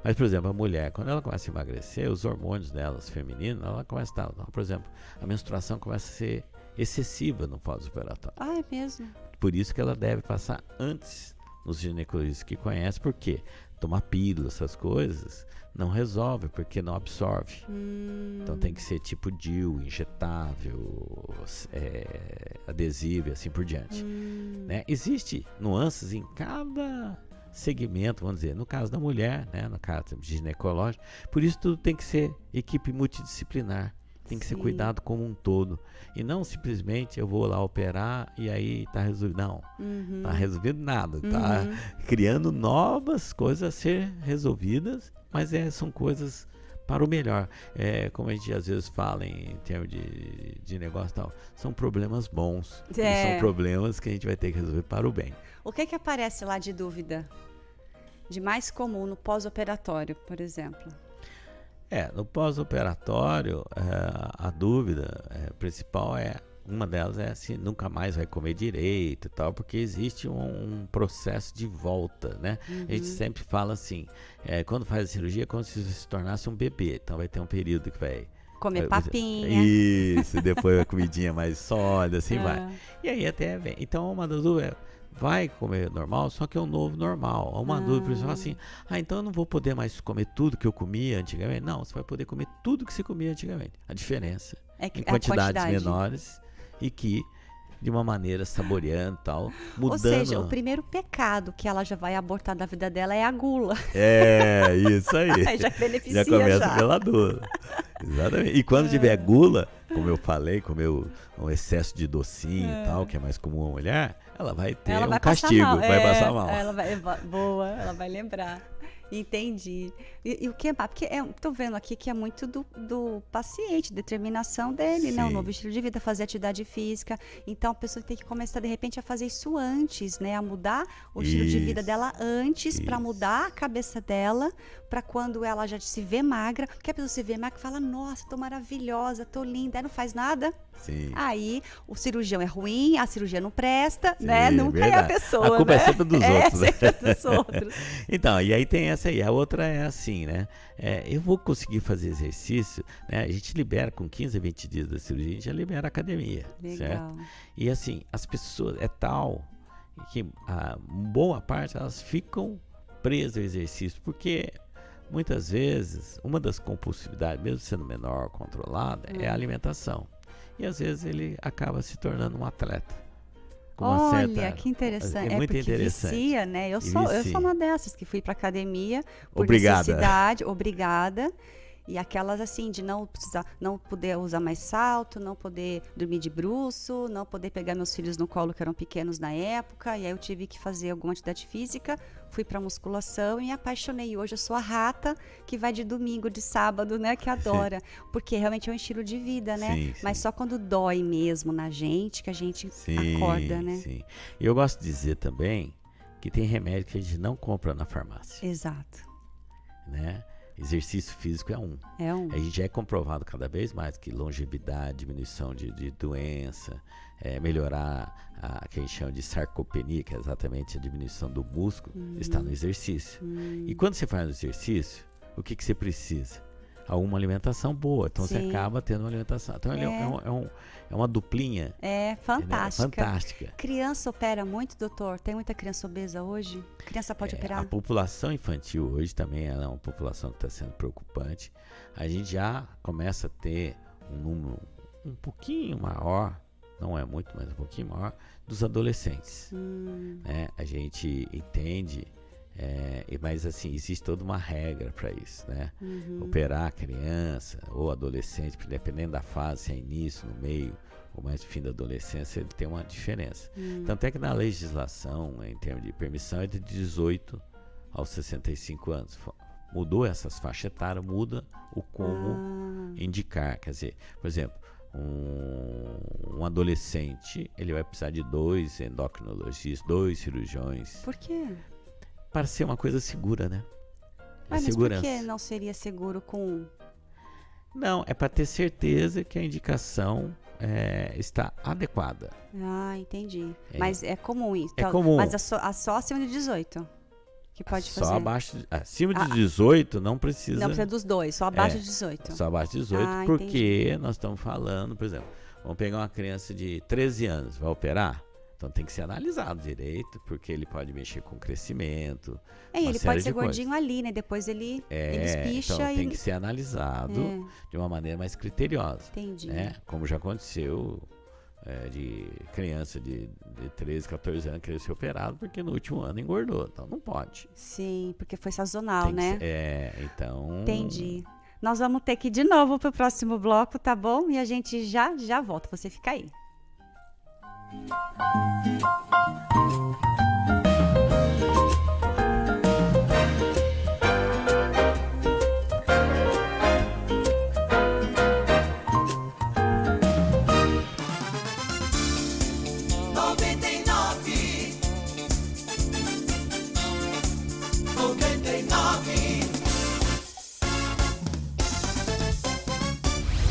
Speaker 3: Mas, por exemplo, a mulher, quando ela começa a emagrecer, os hormônios delas, femininos, ela começa a estar, por exemplo, a menstruação começa a ser excessiva no pós-operatório.
Speaker 2: É mesmo?
Speaker 3: Por isso que ela deve passar antes nos ginecologistas que conhecem, porque tomar pílula, essas coisas, não resolve, porque não absorve. Então tem que ser tipo DIU, injetável, adesivo e assim por diante. Né? Existe nuances em cada segmento, vamos dizer, no caso da mulher, né, no caso ginecológico, por isso tudo tem que ser equipe multidisciplinar. Tem que ser
Speaker 2: Sim.
Speaker 3: cuidado como um todo. E não simplesmente eu vou lá operar e aí tá resolvido. Não, tá resolvido nada. Tá criando novas coisas a ser resolvidas, mas são coisas para o melhor. Como a gente às vezes fala em termos de negócio e tal, são problemas bons. E são problemas que a gente vai ter que resolver para o bem.
Speaker 2: O que aparece lá de dúvida? De mais comum no pós-operatório, por exemplo?
Speaker 3: No pós-operatório, a dúvida principal uma delas é se nunca mais vai comer direito e tal, porque existe um processo de volta, né? A gente sempre fala assim, quando faz a cirurgia é como se se tornasse um bebê, então vai ter um período que vai...
Speaker 2: Comer papinha.
Speaker 3: Isso, depois a comidinha mais sólida, assim vai. E aí até vem. Então uma das dúvidas vai comer normal, só que é um novo normal. Uma dúvida, pessoal assim, então eu não vou poder mais comer tudo que eu comia antigamente. Não, você vai poder comer tudo que você comia antigamente. A diferença em quantidades menores e que de uma maneira saboreando e tal, mudando.
Speaker 2: Ou seja, o primeiro pecado que ela já vai abortar da vida dela é a gula.
Speaker 3: Isso aí.
Speaker 2: Já beneficia
Speaker 3: já começa pela gula. Exatamente. E quando tiver gula, como eu falei, comer um excesso de docinho e tal, que é mais comum a mulher, ela vai ter um castigo, vai passar mal.
Speaker 2: Boa, ela vai lembrar. Entendi. E o que é? Porque tô vendo aqui que é muito do paciente, determinação dele, né? O novo estilo de vida, fazer atividade física. Então a pessoa tem que começar de repente a fazer isso antes, né? A mudar o estilo de vida dela antes, para mudar a cabeça dela, para quando ela já se vê magra, porque a pessoa se vê magra e fala, nossa, tô maravilhosa, tô linda, aí não faz nada.
Speaker 3: Sim.
Speaker 2: Aí o cirurgião é ruim, a cirurgia não presta, né? Nunca é a pessoa,
Speaker 3: a culpa
Speaker 2: né?
Speaker 3: é sempre dos outros, né?
Speaker 2: Sempre dos outros.
Speaker 3: Então, e aí tem essa aí. A outra é assim, né? Eu vou conseguir fazer exercício, né? A gente libera com 15 a 20 dias da cirurgia, a gente já libera a academia, certo? E assim, as pessoas, tal que a boa parte, elas ficam presas ao exercício, porque muitas vezes, uma das compulsividades, mesmo sendo menor, controlada, é a alimentação. E às vezes ele acaba se tornando um atleta.
Speaker 2: Olha, que interessante.
Speaker 3: É muito
Speaker 2: porque
Speaker 3: interessante.
Speaker 2: Vicia, né? Eu sou uma dessas que fui para academia por
Speaker 3: Obrigada.
Speaker 2: necessidade, obrigada. E aquelas assim, de não poder usar mais salto, não poder dormir de bruço, não poder pegar meus filhos no colo que eram pequenos na época. E aí eu tive que fazer alguma atividade física, fui pra musculação e me apaixonei. E hoje eu sou a rata que vai de domingo, de sábado, né? Que adora. Porque realmente é um estilo de vida, né?
Speaker 3: Sim,
Speaker 2: mas só quando dói mesmo na gente, que a gente acorda, né?
Speaker 3: Sim. E eu gosto de dizer também que tem remédio que a gente não compra na farmácia.
Speaker 2: Exato.
Speaker 3: Né? Exercício físico é um. A gente já é comprovado cada vez mais que longevidade, diminuição de doença, melhorar a que a gente chama de sarcopenia, que é exatamente a diminuição do músculo, está no exercício. E quando você faz o exercício, o que você precisa? Uma alimentação boa, então você acaba tendo uma alimentação. Então ele é uma duplinha.
Speaker 2: Fantástica.
Speaker 3: Fantástica.
Speaker 2: Criança opera muito, doutor? Tem muita criança obesa hoje? Criança pode operar?
Speaker 3: A população infantil hoje também ela é uma população que está sendo preocupante. A gente já começa a ter um número um pouquinho maior, não é muito, mas um pouquinho maior, dos adolescentes. Né? A gente entende... mas assim, existe toda uma regra para isso, né? Operar a criança ou adolescente, dependendo da fase, se é início, no meio ou mais no fim da adolescência, ele tem uma diferença. Tanto é que na legislação, em termos de permissão, é de 18 aos 65 anos. Mudou essas faixas etárias, muda o como indicar. Quer dizer, por exemplo, um adolescente, ele vai precisar de 2 endocrinologistas, 2 cirurgiões.
Speaker 2: Por quê?
Speaker 3: Para ser uma coisa segura, né?
Speaker 2: Mas por que não seria seguro com...
Speaker 3: Não, é para ter certeza que a indicação está adequada.
Speaker 2: Entendi. Mas é comum isso.
Speaker 3: É comum.
Speaker 2: Mas só acima de 18 que pode fazer.
Speaker 3: Só acima de 18 não precisa.
Speaker 2: Não precisa dos 2, só abaixo de 18.
Speaker 3: Só abaixo de 18, porque nós estamos falando, por exemplo, vamos pegar uma criança de 13 anos, vai operar? Então tem que ser analisado direito, porque ele pode mexer com crescimento.
Speaker 2: Ele pode ser gordinho ali, né? Depois ele espicha
Speaker 3: então tem que ser analisado de uma maneira mais criteriosa.
Speaker 2: Entendi.
Speaker 3: Né? Como já aconteceu de criança de 13, 14 anos querer ser operado, porque no último ano engordou. Então não pode.
Speaker 2: Sim, porque foi sazonal, né?
Speaker 3: Então...
Speaker 2: Entendi. Nós vamos ter que ir de novo pro próximo bloco, tá bom? E a gente já volta. Você fica aí.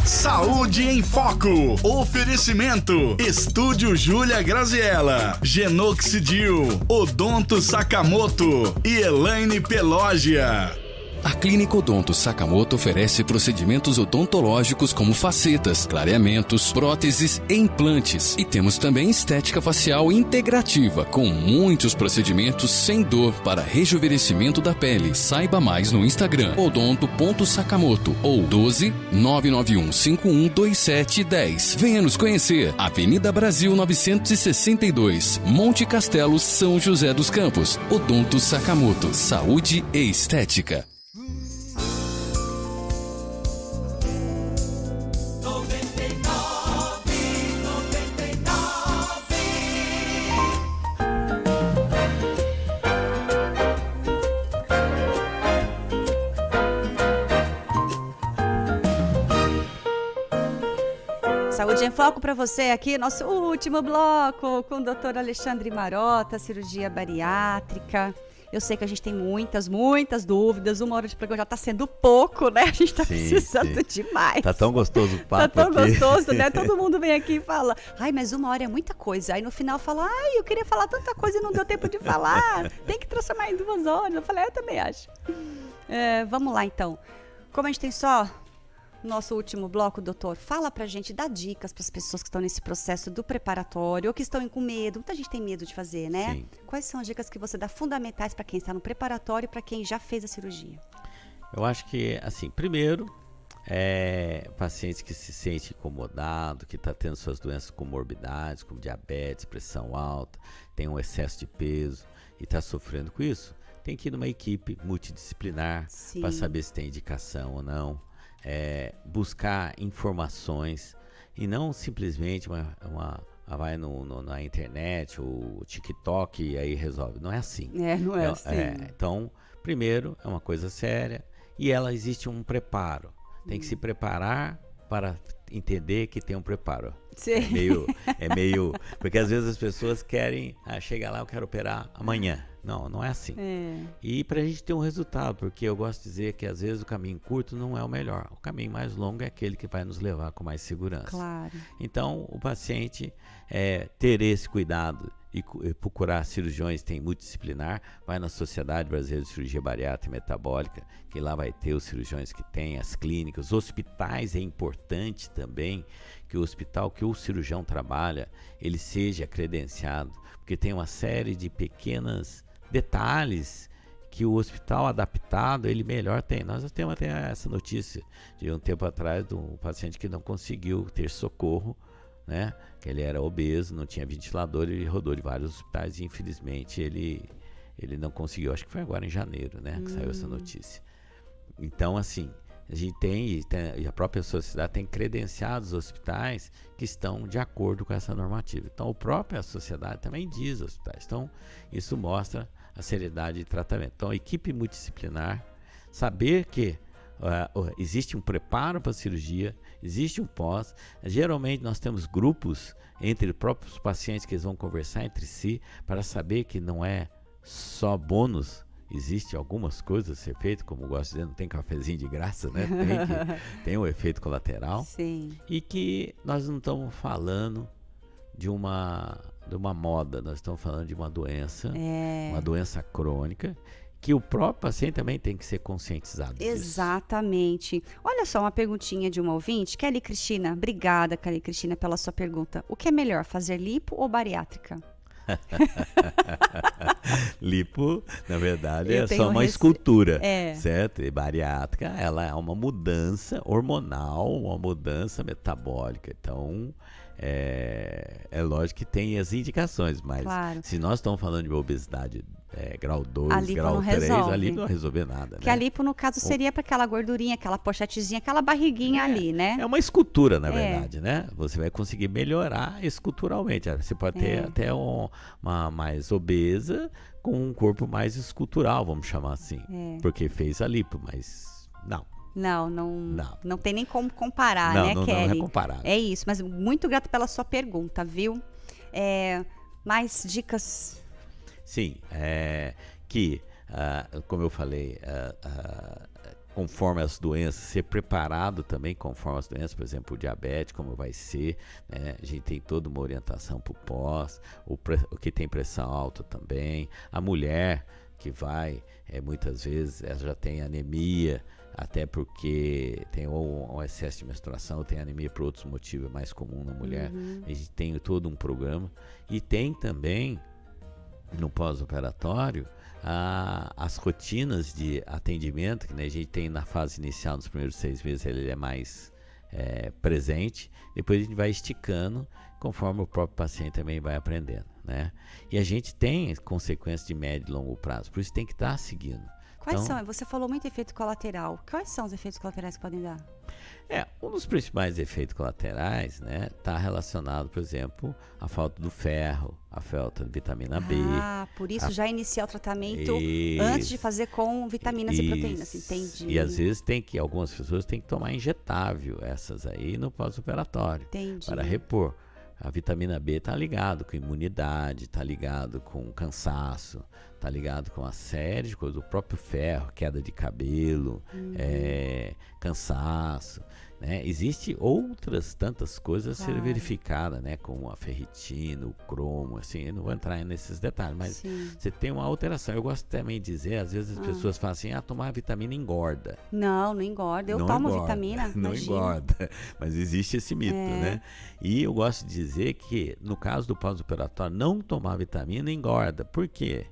Speaker 1: Saúde em Foco. Oferecimento. Estúdio Júlia Graziella. Genoxidil. Odonto Sakamoto. E Elaine Pelógia.
Speaker 4: A Clínica Odonto Sakamoto oferece procedimentos odontológicos como facetas, clareamentos, próteses e implantes. E temos também estética facial integrativa, com muitos procedimentos sem dor para rejuvenescimento da pele. Saiba mais no Instagram, odonto.sakamoto ou 12-991-512710. Venha nos conhecer. Avenida Brasil 962, Monte Castelo, São José dos Campos. Odonto Sakamoto, saúde e estética.
Speaker 2: Saúde em Foco para você aqui, nosso último bloco com o Dr. Alexandre Marota, cirurgia bariátrica. Eu sei que a gente tem muitas dúvidas, 1 hora de programa já está sendo pouco, né? A gente está precisando demais.
Speaker 3: Tá tão gostoso o papo
Speaker 2: Tá tão
Speaker 3: aqui.
Speaker 2: gostoso, né? Todo mundo vem aqui e fala, ai, mas 1 hora é muita coisa. Aí no final fala, ai, eu queria falar tanta coisa e não deu tempo de falar. Tem que transformar em 2 horas. Eu falei, eu também acho. Vamos lá, então. Como a gente tem só nosso último bloco, doutor, fala pra gente, dá dicas para as pessoas que estão nesse processo do preparatório ou que estão com medo. Muita gente tem medo de fazer, né?
Speaker 3: Sim.
Speaker 2: Quais são as dicas que você dá fundamentais para quem está no preparatório e para quem já fez a cirurgia?
Speaker 3: Eu acho que, assim, primeiro, paciente que se sente incomodado, que está tendo suas doenças comorbidades, como diabetes, pressão alta, tem um excesso de peso e está sofrendo com isso, tem que ir numa equipe multidisciplinar para saber se tem indicação ou não. Buscar informações e não simplesmente vai na internet ou TikTok e aí resolve. Não é assim.
Speaker 2: Não é assim.
Speaker 3: Então, primeiro, é uma coisa séria e existe um preparo. Tem que se preparar para entender que tem um preparo.
Speaker 2: Sim.
Speaker 3: É meio... Porque às vezes as pessoas querem... chegar lá, eu quero operar amanhã. Não é assim. E para a gente ter um resultado, porque eu gosto de dizer que às vezes o caminho curto não é o melhor. O caminho mais longo é aquele que vai nos levar com mais segurança.
Speaker 2: Claro.
Speaker 3: Então, o paciente ter esse cuidado e procurar cirurgiões, tem multidisciplinar, vai na Sociedade Brasileira de Cirurgia Bariátrica e Metabólica, que lá vai ter os cirurgiões que tem, as clínicas, os hospitais. É importante também que o hospital que o cirurgião trabalha, ele seja credenciado, porque tem uma série de pequenas detalhes que o hospital adaptado, ele melhor tem. Nós temos até essa notícia de um tempo atrás de um paciente que não conseguiu ter socorro, né? Que ele era obeso, não tinha ventilador, ele rodou de vários hospitais e infelizmente ele não conseguiu. Acho que foi agora em janeiro, né? Que saiu essa notícia. Então, assim, a gente e a própria sociedade tem credenciados os hospitais que estão de acordo com essa normativa. Então, a própria sociedade também diz aos hospitais. Então, isso mostra a seriedade de tratamento. Então, a equipe multidisciplinar, saber que existe um preparo para a cirurgia, existe um pós. Geralmente, nós temos grupos entre os próprios pacientes que eles vão conversar entre si para saber que não é só bônus. Existem algumas coisas a ser feitas, como eu gosto de dizer, não tem cafezinho de graça, né? Tem um efeito colateral.
Speaker 2: Sim.
Speaker 3: E que nós não estamos falando de uma moda, nós estamos falando de uma doença crônica, que o próprio paciente também tem que ser conscientizado disso.
Speaker 2: Exatamente. Olha só uma perguntinha de uma ouvinte. Kelly Cristina, obrigada, Kelly Cristina, pela sua pergunta. O que é melhor, fazer lipo ou bariátrica?
Speaker 3: Lipo, na verdade, é só uma escultura, certo? E bariátrica, ela é uma mudança hormonal, uma mudança metabólica. Então, é lógico que tem as indicações, mas se nós estamos falando de uma obesidade grau 2,
Speaker 2: A lipo
Speaker 3: grau
Speaker 2: não
Speaker 3: 3,
Speaker 2: resolve.
Speaker 3: ali não vai resolver nada,
Speaker 2: Que
Speaker 3: né?
Speaker 2: a lipo, no caso, seria para aquela gordurinha, aquela pochetezinha, aquela barriguinha ali, né?
Speaker 3: É uma escultura, na verdade, né? Você vai conseguir melhorar esculturalmente. Você pode ter até uma mais obesa com um corpo mais escultural, vamos chamar assim. Porque fez a lipo, mas não.
Speaker 2: Não tem nem como comparar, né,
Speaker 3: não
Speaker 2: Kelly?
Speaker 3: é comparável.
Speaker 2: É isso, mas muito grata pela sua pergunta, viu? Mais dicas?
Speaker 3: Sim, como eu falei, conforme as doenças, ser preparado também conforme as doenças, por exemplo, o diabetes, como vai ser, né? A gente tem toda uma orientação para o pós, o que tem pressão alta também, a mulher que vai, muitas vezes, ela já tem anemia, até porque tem um excesso de menstruação, tem anemia por outros motivos, é mais comum na mulher. A gente tem todo um programa. E tem também, no pós-operatório, as rotinas de atendimento, que, né, a gente tem na fase inicial, nos primeiros 6 meses, ele é mais presente. Depois a gente vai esticando, conforme o próprio paciente também vai aprendendo, né? E a gente tem consequências de médio e longo prazo, por isso tem que estar seguindo.
Speaker 2: Quais são? Você falou muito efeito colateral. Quais são os efeitos colaterais que podem dar?
Speaker 3: Um dos principais efeitos colaterais, né, está relacionado, por exemplo, à falta do ferro, à falta de vitamina B.
Speaker 2: Por isso já iniciar o tratamento antes de fazer com vitaminas e proteínas, entendi.
Speaker 3: E às vezes algumas pessoas têm que tomar injetável, essas aí no pós-operatório, para repor. A vitamina B está ligado com imunidade, está ligado com cansaço, está ligado com uma série de coisas, o próprio ferro, queda de cabelo, cansaço, né? Existem outras tantas coisas a ser verificadas, né? Como a ferritina, o cromo, assim, eu não vou entrar nesses detalhes, mas você tem uma alteração. Eu gosto também de dizer, às vezes as pessoas falam assim, tomar vitamina engorda.
Speaker 2: Não engorda, eu tomo vitamina,
Speaker 3: não engorda, mas existe esse mito, né? E eu gosto de dizer que, no caso do pós-operatório, não tomar vitamina engorda. Por quê?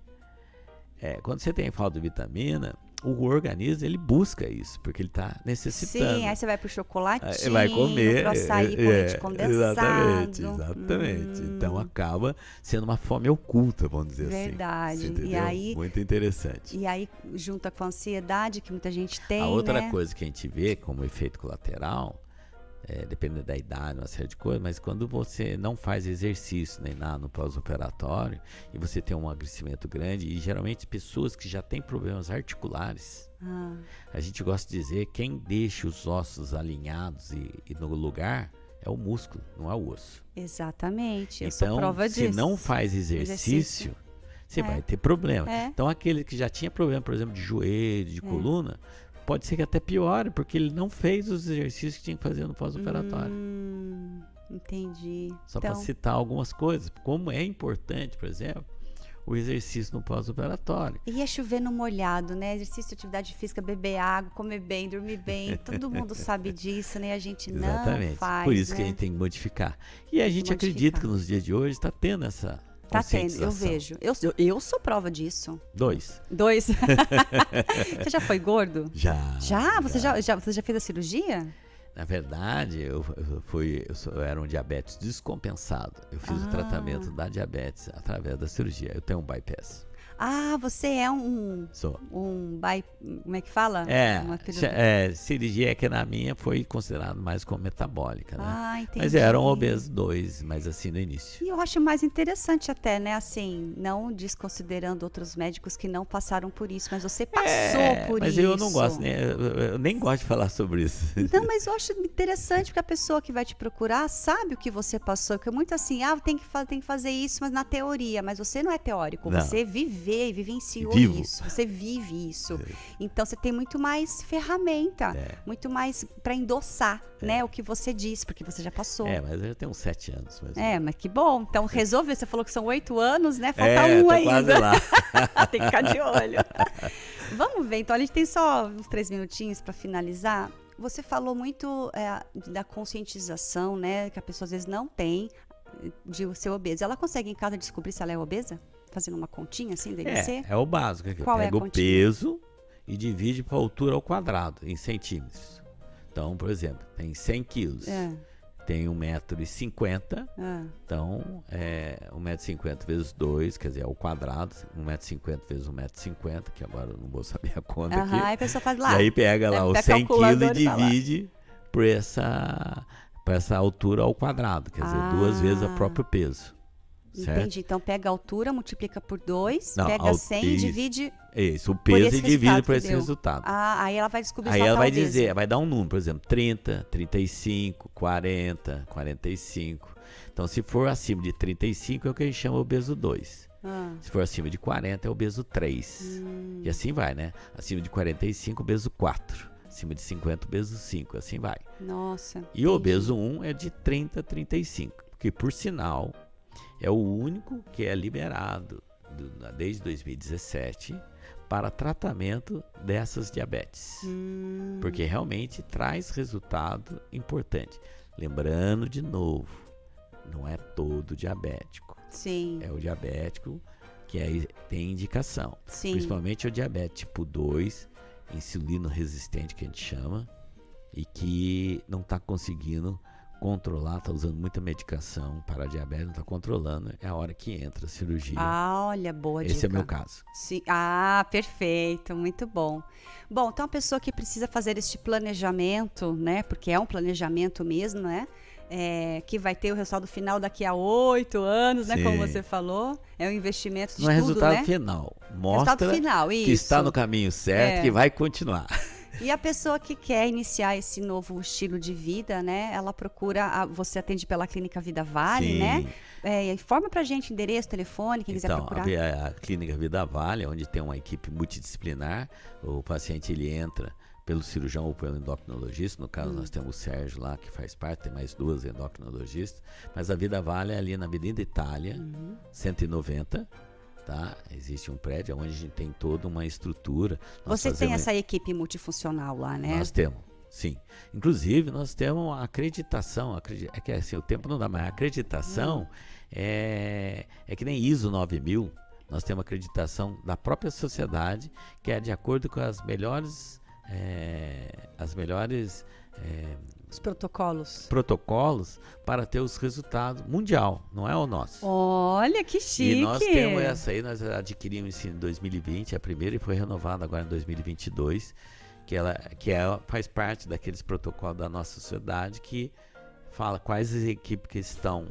Speaker 3: Quando você tem falta de vitamina, o organismo, ele busca isso, porque ele está necessitando.
Speaker 2: Sim, aí você vai pro chocolatinho,
Speaker 3: você vai comer,
Speaker 2: pro açaí com leite condensado.
Speaker 3: Exatamente. Então acaba sendo uma fome oculta, vamos dizer
Speaker 2: Verdade.
Speaker 3: assim.
Speaker 2: E aí,
Speaker 3: muito interessante.
Speaker 2: E aí, junta com a ansiedade, que muita gente tem,
Speaker 3: a outra coisa que a gente vê como efeito colateral, dependendo da idade, uma série de coisas, mas quando você não faz exercício nem nada no pós-operatório e você tem um emagrecimento grande, e geralmente pessoas que já têm problemas articulares, a gente gosta de dizer, quem deixa os ossos alinhados e no lugar é o músculo, não é o osso.
Speaker 2: Exatamente, eu
Speaker 3: sou
Speaker 2: prova disso.
Speaker 3: Se não faz exercício, você vai ter problema. Então aquele que já tinha problema, por exemplo, de joelho, de coluna, pode ser que até piore, porque ele não fez os exercícios que tinha que fazer no pós-operatório.
Speaker 2: Entendi.
Speaker 3: Só para citar algumas coisas, como é importante, por exemplo, o exercício no pós-operatório.
Speaker 2: E é chover no molhado, né? Exercício, atividade física, beber água, comer bem, dormir bem. Todo mundo sabe disso, né? A gente não faz.
Speaker 3: Por isso que a gente tem que modificar. E a gente acredita que nos dias de hoje está tendo essa conscientização.
Speaker 2: Eu vejo. Eu sou prova disso.
Speaker 3: 2.
Speaker 2: Você já foi gordo?
Speaker 3: Já.
Speaker 2: Você já fez a cirurgia?
Speaker 3: Na verdade, eu era um diabetes descompensado. Eu fiz o tratamento da diabetes através da cirurgia. Eu tenho um bypass.
Speaker 2: Você é
Speaker 3: Sou.
Speaker 2: Como é que fala?
Speaker 3: Cirurgia que na minha foi considerado mais como metabólica, né?
Speaker 2: Entendi.
Speaker 3: Mas eram obesos 2, mas assim no início.
Speaker 2: E eu acho mais interessante até, né? Assim, não desconsiderando outros médicos que não passaram por isso, mas você passou por
Speaker 3: mas
Speaker 2: isso.
Speaker 3: Mas eu não gosto, né? Eu nem gosto de falar sobre isso.
Speaker 2: Não, mas eu acho interessante porque a pessoa que vai te procurar sabe o que você passou, porque é muito assim, tem que fazer isso, mas na teoria, mas você não é teórico, você vivenciou isso, você vive isso. Então você tem muito mais ferramenta, muito mais para endossar, né, o que você disse, porque você já passou.
Speaker 3: Mas eu já tenho uns 7 anos.
Speaker 2: Mas que bom. Então resolveu, você falou que são 8 anos, né? Falta um
Speaker 3: tô
Speaker 2: ainda.
Speaker 3: Quase lá.
Speaker 2: Tem que ficar de olho. Vamos ver, então a gente tem só uns 3 minutinhos para finalizar. Você falou muito da conscientização, né, que a pessoa às vezes não tem de ser obesa. Ela consegue em casa descobrir se ela é obesa? Fazendo uma continha assim do IMC?
Speaker 3: É o básico.
Speaker 2: Qual
Speaker 3: pega
Speaker 2: o
Speaker 3: peso e divide por altura ao quadrado, em centímetros. Então, por exemplo, tem 100 quilos. tem 1,50 m. Então, 1,50 m vezes 2, quer dizer, é o quadrado. 1,50 m vezes 1,50 m, que agora eu não vou saber a conta aqui.
Speaker 2: Aí a pessoa faz lá.
Speaker 3: E aí pega lá os 100 kg e divide por essa altura ao quadrado. Quer dizer, 2 vezes o próprio peso. Certo?
Speaker 2: Entendi. Então pega a altura, multiplica por 2, pega 100 e divide.
Speaker 3: Isso, o peso e divide por esse resultado.
Speaker 2: Aí ela vai descobrir.
Speaker 3: Aí ela vai dizer, vai dar um número, por exemplo, 30, 35, 40, 45. Então, se for acima de 35, é o que a gente chama obeso 2. Se for acima de 40, é obeso 3. E assim vai, né? Acima de 45, obeso 4. Acima de 50, obeso 5. Assim vai.
Speaker 2: Nossa.
Speaker 3: E o obeso 1 é de 30 a 35. Que, por sinal, é o único que é liberado desde 2017 para tratamento dessas diabetes. Porque realmente traz resultado importante. Lembrando de novo, não é todo diabético.
Speaker 2: Sim.
Speaker 3: É o diabético que tem indicação.
Speaker 2: Sim.
Speaker 3: Principalmente o diabetes tipo 2, insulino resistente que a gente chama, e que não está conseguindo controlar, está usando muita medicação para a diabetes, não está controlando, é a hora que entra a cirurgia.
Speaker 2: Olha, boa dica.
Speaker 3: Esse é meu caso.
Speaker 2: Sim. Perfeito, muito bom. Bom, então a pessoa que precisa fazer este planejamento, né, porque é um planejamento mesmo, né, que vai ter o resultado final daqui a 8 anos, né, como você falou, é um investimento de
Speaker 3: não é
Speaker 2: tudo,
Speaker 3: resultado
Speaker 2: né?
Speaker 3: final, mostra
Speaker 2: resultado final,
Speaker 3: que
Speaker 2: isso.
Speaker 3: está no caminho certo, que vai continuar.
Speaker 2: E a pessoa que quer iniciar esse novo estilo de vida, né? Ela procura, você atende pela Clínica Vida Vale,
Speaker 3: Sim.
Speaker 2: né? Informa pra gente endereço, telefone, quem quiser procurar.
Speaker 3: Então, a Clínica Vida Vale, onde tem uma equipe multidisciplinar, o paciente ele entra pelo cirurgião ou pelo endocrinologista. No caso, nós temos o Sérgio lá, que faz parte, tem mais 2 endocrinologistas. Mas a Vida Vale é ali na Avenida Itália, 190. Tá? Existe um prédio onde a gente tem toda uma estrutura.
Speaker 2: Você tem essa equipe multifuncional lá, né?
Speaker 3: Nós temos, sim. Inclusive, nós temos a acreditação. É que assim, o tempo não dá, mas a acreditação é que nem ISO 9000. Nós temos acreditação da própria sociedade, que é de acordo com as melhores
Speaker 2: os protocolos
Speaker 3: para ter os resultados mundial, não é o nosso.
Speaker 2: Olha que chique!
Speaker 3: E nós temos essa aí, nós adquirimos isso em 2020, a primeira, e foi renovada agora em 2022, faz parte daqueles protocolos da nossa sociedade que fala quais as equipes que estão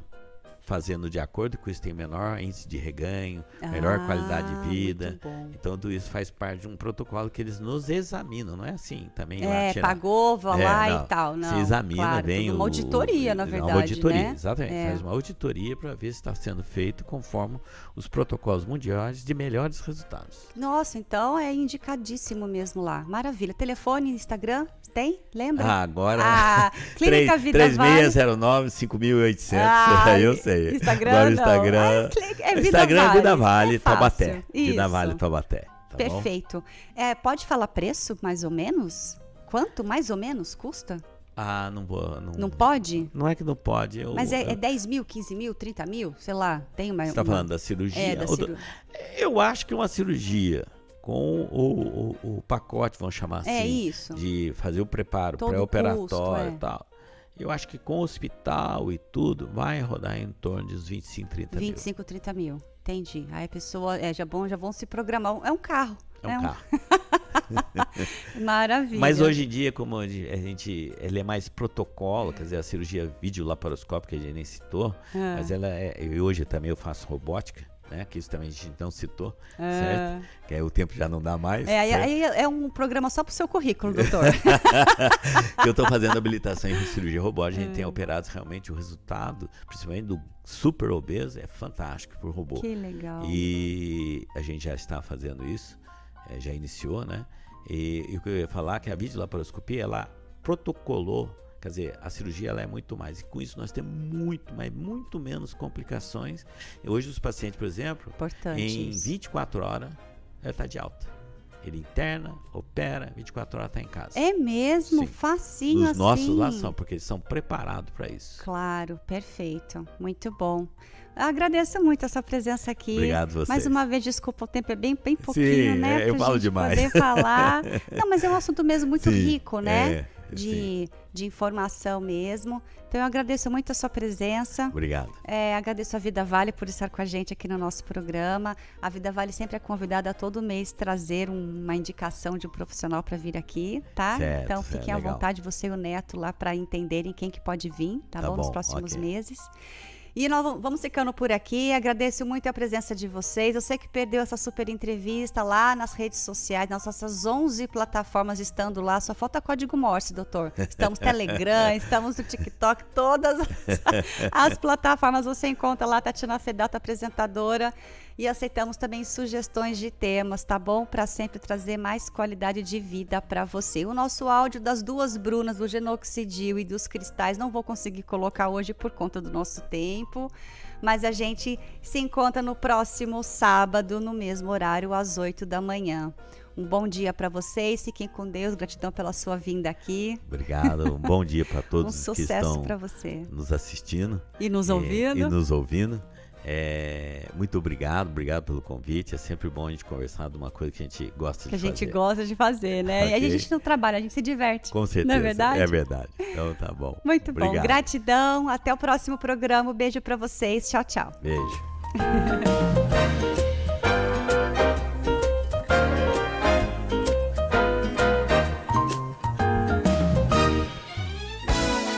Speaker 3: fazendo de acordo com isso, tem menor índice de reganho, melhor qualidade de vida. Então tudo isso faz parte de um protocolo que eles nos examinam, não é assim também.
Speaker 2: Pagou, vai lá e tal. Não,
Speaker 3: se examina bem.
Speaker 2: Uma auditoria, na verdade.
Speaker 3: Uma auditoria,
Speaker 2: né?
Speaker 3: Exatamente. Faz uma auditoria para ver se está sendo feito conforme os protocolos mundiais de melhores resultados.
Speaker 2: Nossa, então é indicadíssimo mesmo lá. Maravilha. Telefone, Instagram, tem? Lembra?
Speaker 3: Agora.
Speaker 2: Clínica Vida Vale.
Speaker 3: 3609-5800. Eu sei.
Speaker 2: Instagram,
Speaker 3: agora o Instagram. Instagram é Vida Vale, Taubaté. Vida Vale, Taubaté. Tá
Speaker 2: perfeito. Pode falar preço, mais ou menos? Quanto mais ou menos custa?
Speaker 3: Não vou.
Speaker 2: Não pode?
Speaker 3: Não é que não pode.
Speaker 2: Mas é 10 mil, 15 mil, 30 mil? Sei lá. Tem uma. Você
Speaker 3: está falando da cirurgia? Eu acho que uma cirurgia com o pacote, vamos chamar assim.
Speaker 2: Isso.
Speaker 3: De fazer o preparo pré-operatório e tal. Eu acho que com o hospital e tudo, vai rodar em torno de uns 25, 30 mil.
Speaker 2: 25, 30 mil. Entendi. Aí a pessoa, já vão se programar. É um carro.
Speaker 3: É um carro.
Speaker 2: Maravilha.
Speaker 3: Mas hoje em dia, como ele é mais protocolo, quer dizer, a cirurgia videolaparoscópica, que a gente nem citou, mas ela hoje também eu faço robótica, né? Que isso também a gente não citou, certo? Que aí o tempo já não dá mais.
Speaker 2: Aí é um programa só pro seu currículo, doutor.
Speaker 3: Eu estou fazendo habilitação em cirurgia robótica, a gente tem operado realmente o resultado, principalmente do super obeso, é fantástico pro robô.
Speaker 2: Que legal.
Speaker 3: E a gente já está fazendo isso, já iniciou, né? E o que eu ia falar é que a videolaparoscopia, ela protocolou, quer dizer, a cirurgia ela é muito mais. E com isso nós temos muito menos complicações. Hoje os pacientes, por exemplo, em 24 horas, ele está de alta. Ele interna, opera, 24 horas está em casa.
Speaker 2: É mesmo? Sim. Facinho assim?
Speaker 3: Os nossos lá são, porque eles são preparados para isso.
Speaker 2: Claro, perfeito. Muito bom. Agradeço muito a sua presença aqui.
Speaker 3: Obrigado você.
Speaker 2: Mais uma vez, desculpa, o tempo é bem pouquinho,
Speaker 3: Sim,
Speaker 2: né?
Speaker 3: Eu falo demais.
Speaker 2: Poder falar. Não, mas é um assunto mesmo muito rico, né? de informação mesmo. Então eu agradeço muito a sua presença.
Speaker 3: Obrigado.
Speaker 2: Agradeço a Vida Vale por estar com a gente aqui no nosso programa. A Vida Vale sempre é convidada a todo mês trazer uma indicação de um profissional para vir aqui, tá?
Speaker 3: Certo,
Speaker 2: então fiquem à
Speaker 3: legal.
Speaker 2: vontade, você e o Neto lá, para entenderem quem que pode vir, tá bom? Nos próximos
Speaker 3: ok.
Speaker 2: meses. E nós vamos ficando por aqui. Agradeço muito a presença de vocês. Eu sei que perdeu essa super entrevista lá nas redes sociais, nas nossas 11 plataformas estando lá. Só falta código Morse, doutor. Estamos no Telegram, estamos no TikTok, todas as plataformas você encontra lá, Tatiana Fedato, apresentadora. E aceitamos também sugestões de temas, tá bom? Para sempre trazer mais qualidade de vida para você. O nosso áudio das duas Brunas, do Genoxidil e dos cristais, não vou conseguir colocar hoje por conta do nosso tempo, mas a gente se encontra no próximo sábado, no mesmo horário, às 8 da manhã. Um bom dia para vocês, fiquem com Deus, gratidão pela sua vinda aqui.
Speaker 3: Obrigado, um bom dia para todos
Speaker 2: Um
Speaker 3: que
Speaker 2: sucesso
Speaker 3: estão
Speaker 2: para você.
Speaker 3: nos assistindo.
Speaker 2: E nos ouvindo.
Speaker 3: E nos ouvindo. Muito obrigado pelo convite. É sempre bom a gente conversar de uma coisa que a gente gosta de fazer.
Speaker 2: Que a gente gosta de fazer, né?
Speaker 3: Okay.
Speaker 2: E a gente não trabalha, a gente se diverte.
Speaker 3: Com certeza.
Speaker 2: Não é verdade?
Speaker 3: É verdade. Então tá bom.
Speaker 2: Muito
Speaker 3: Obrigado.
Speaker 2: bom. Gratidão. Até o próximo programa. Um beijo para vocês. Tchau, tchau.
Speaker 3: Beijo.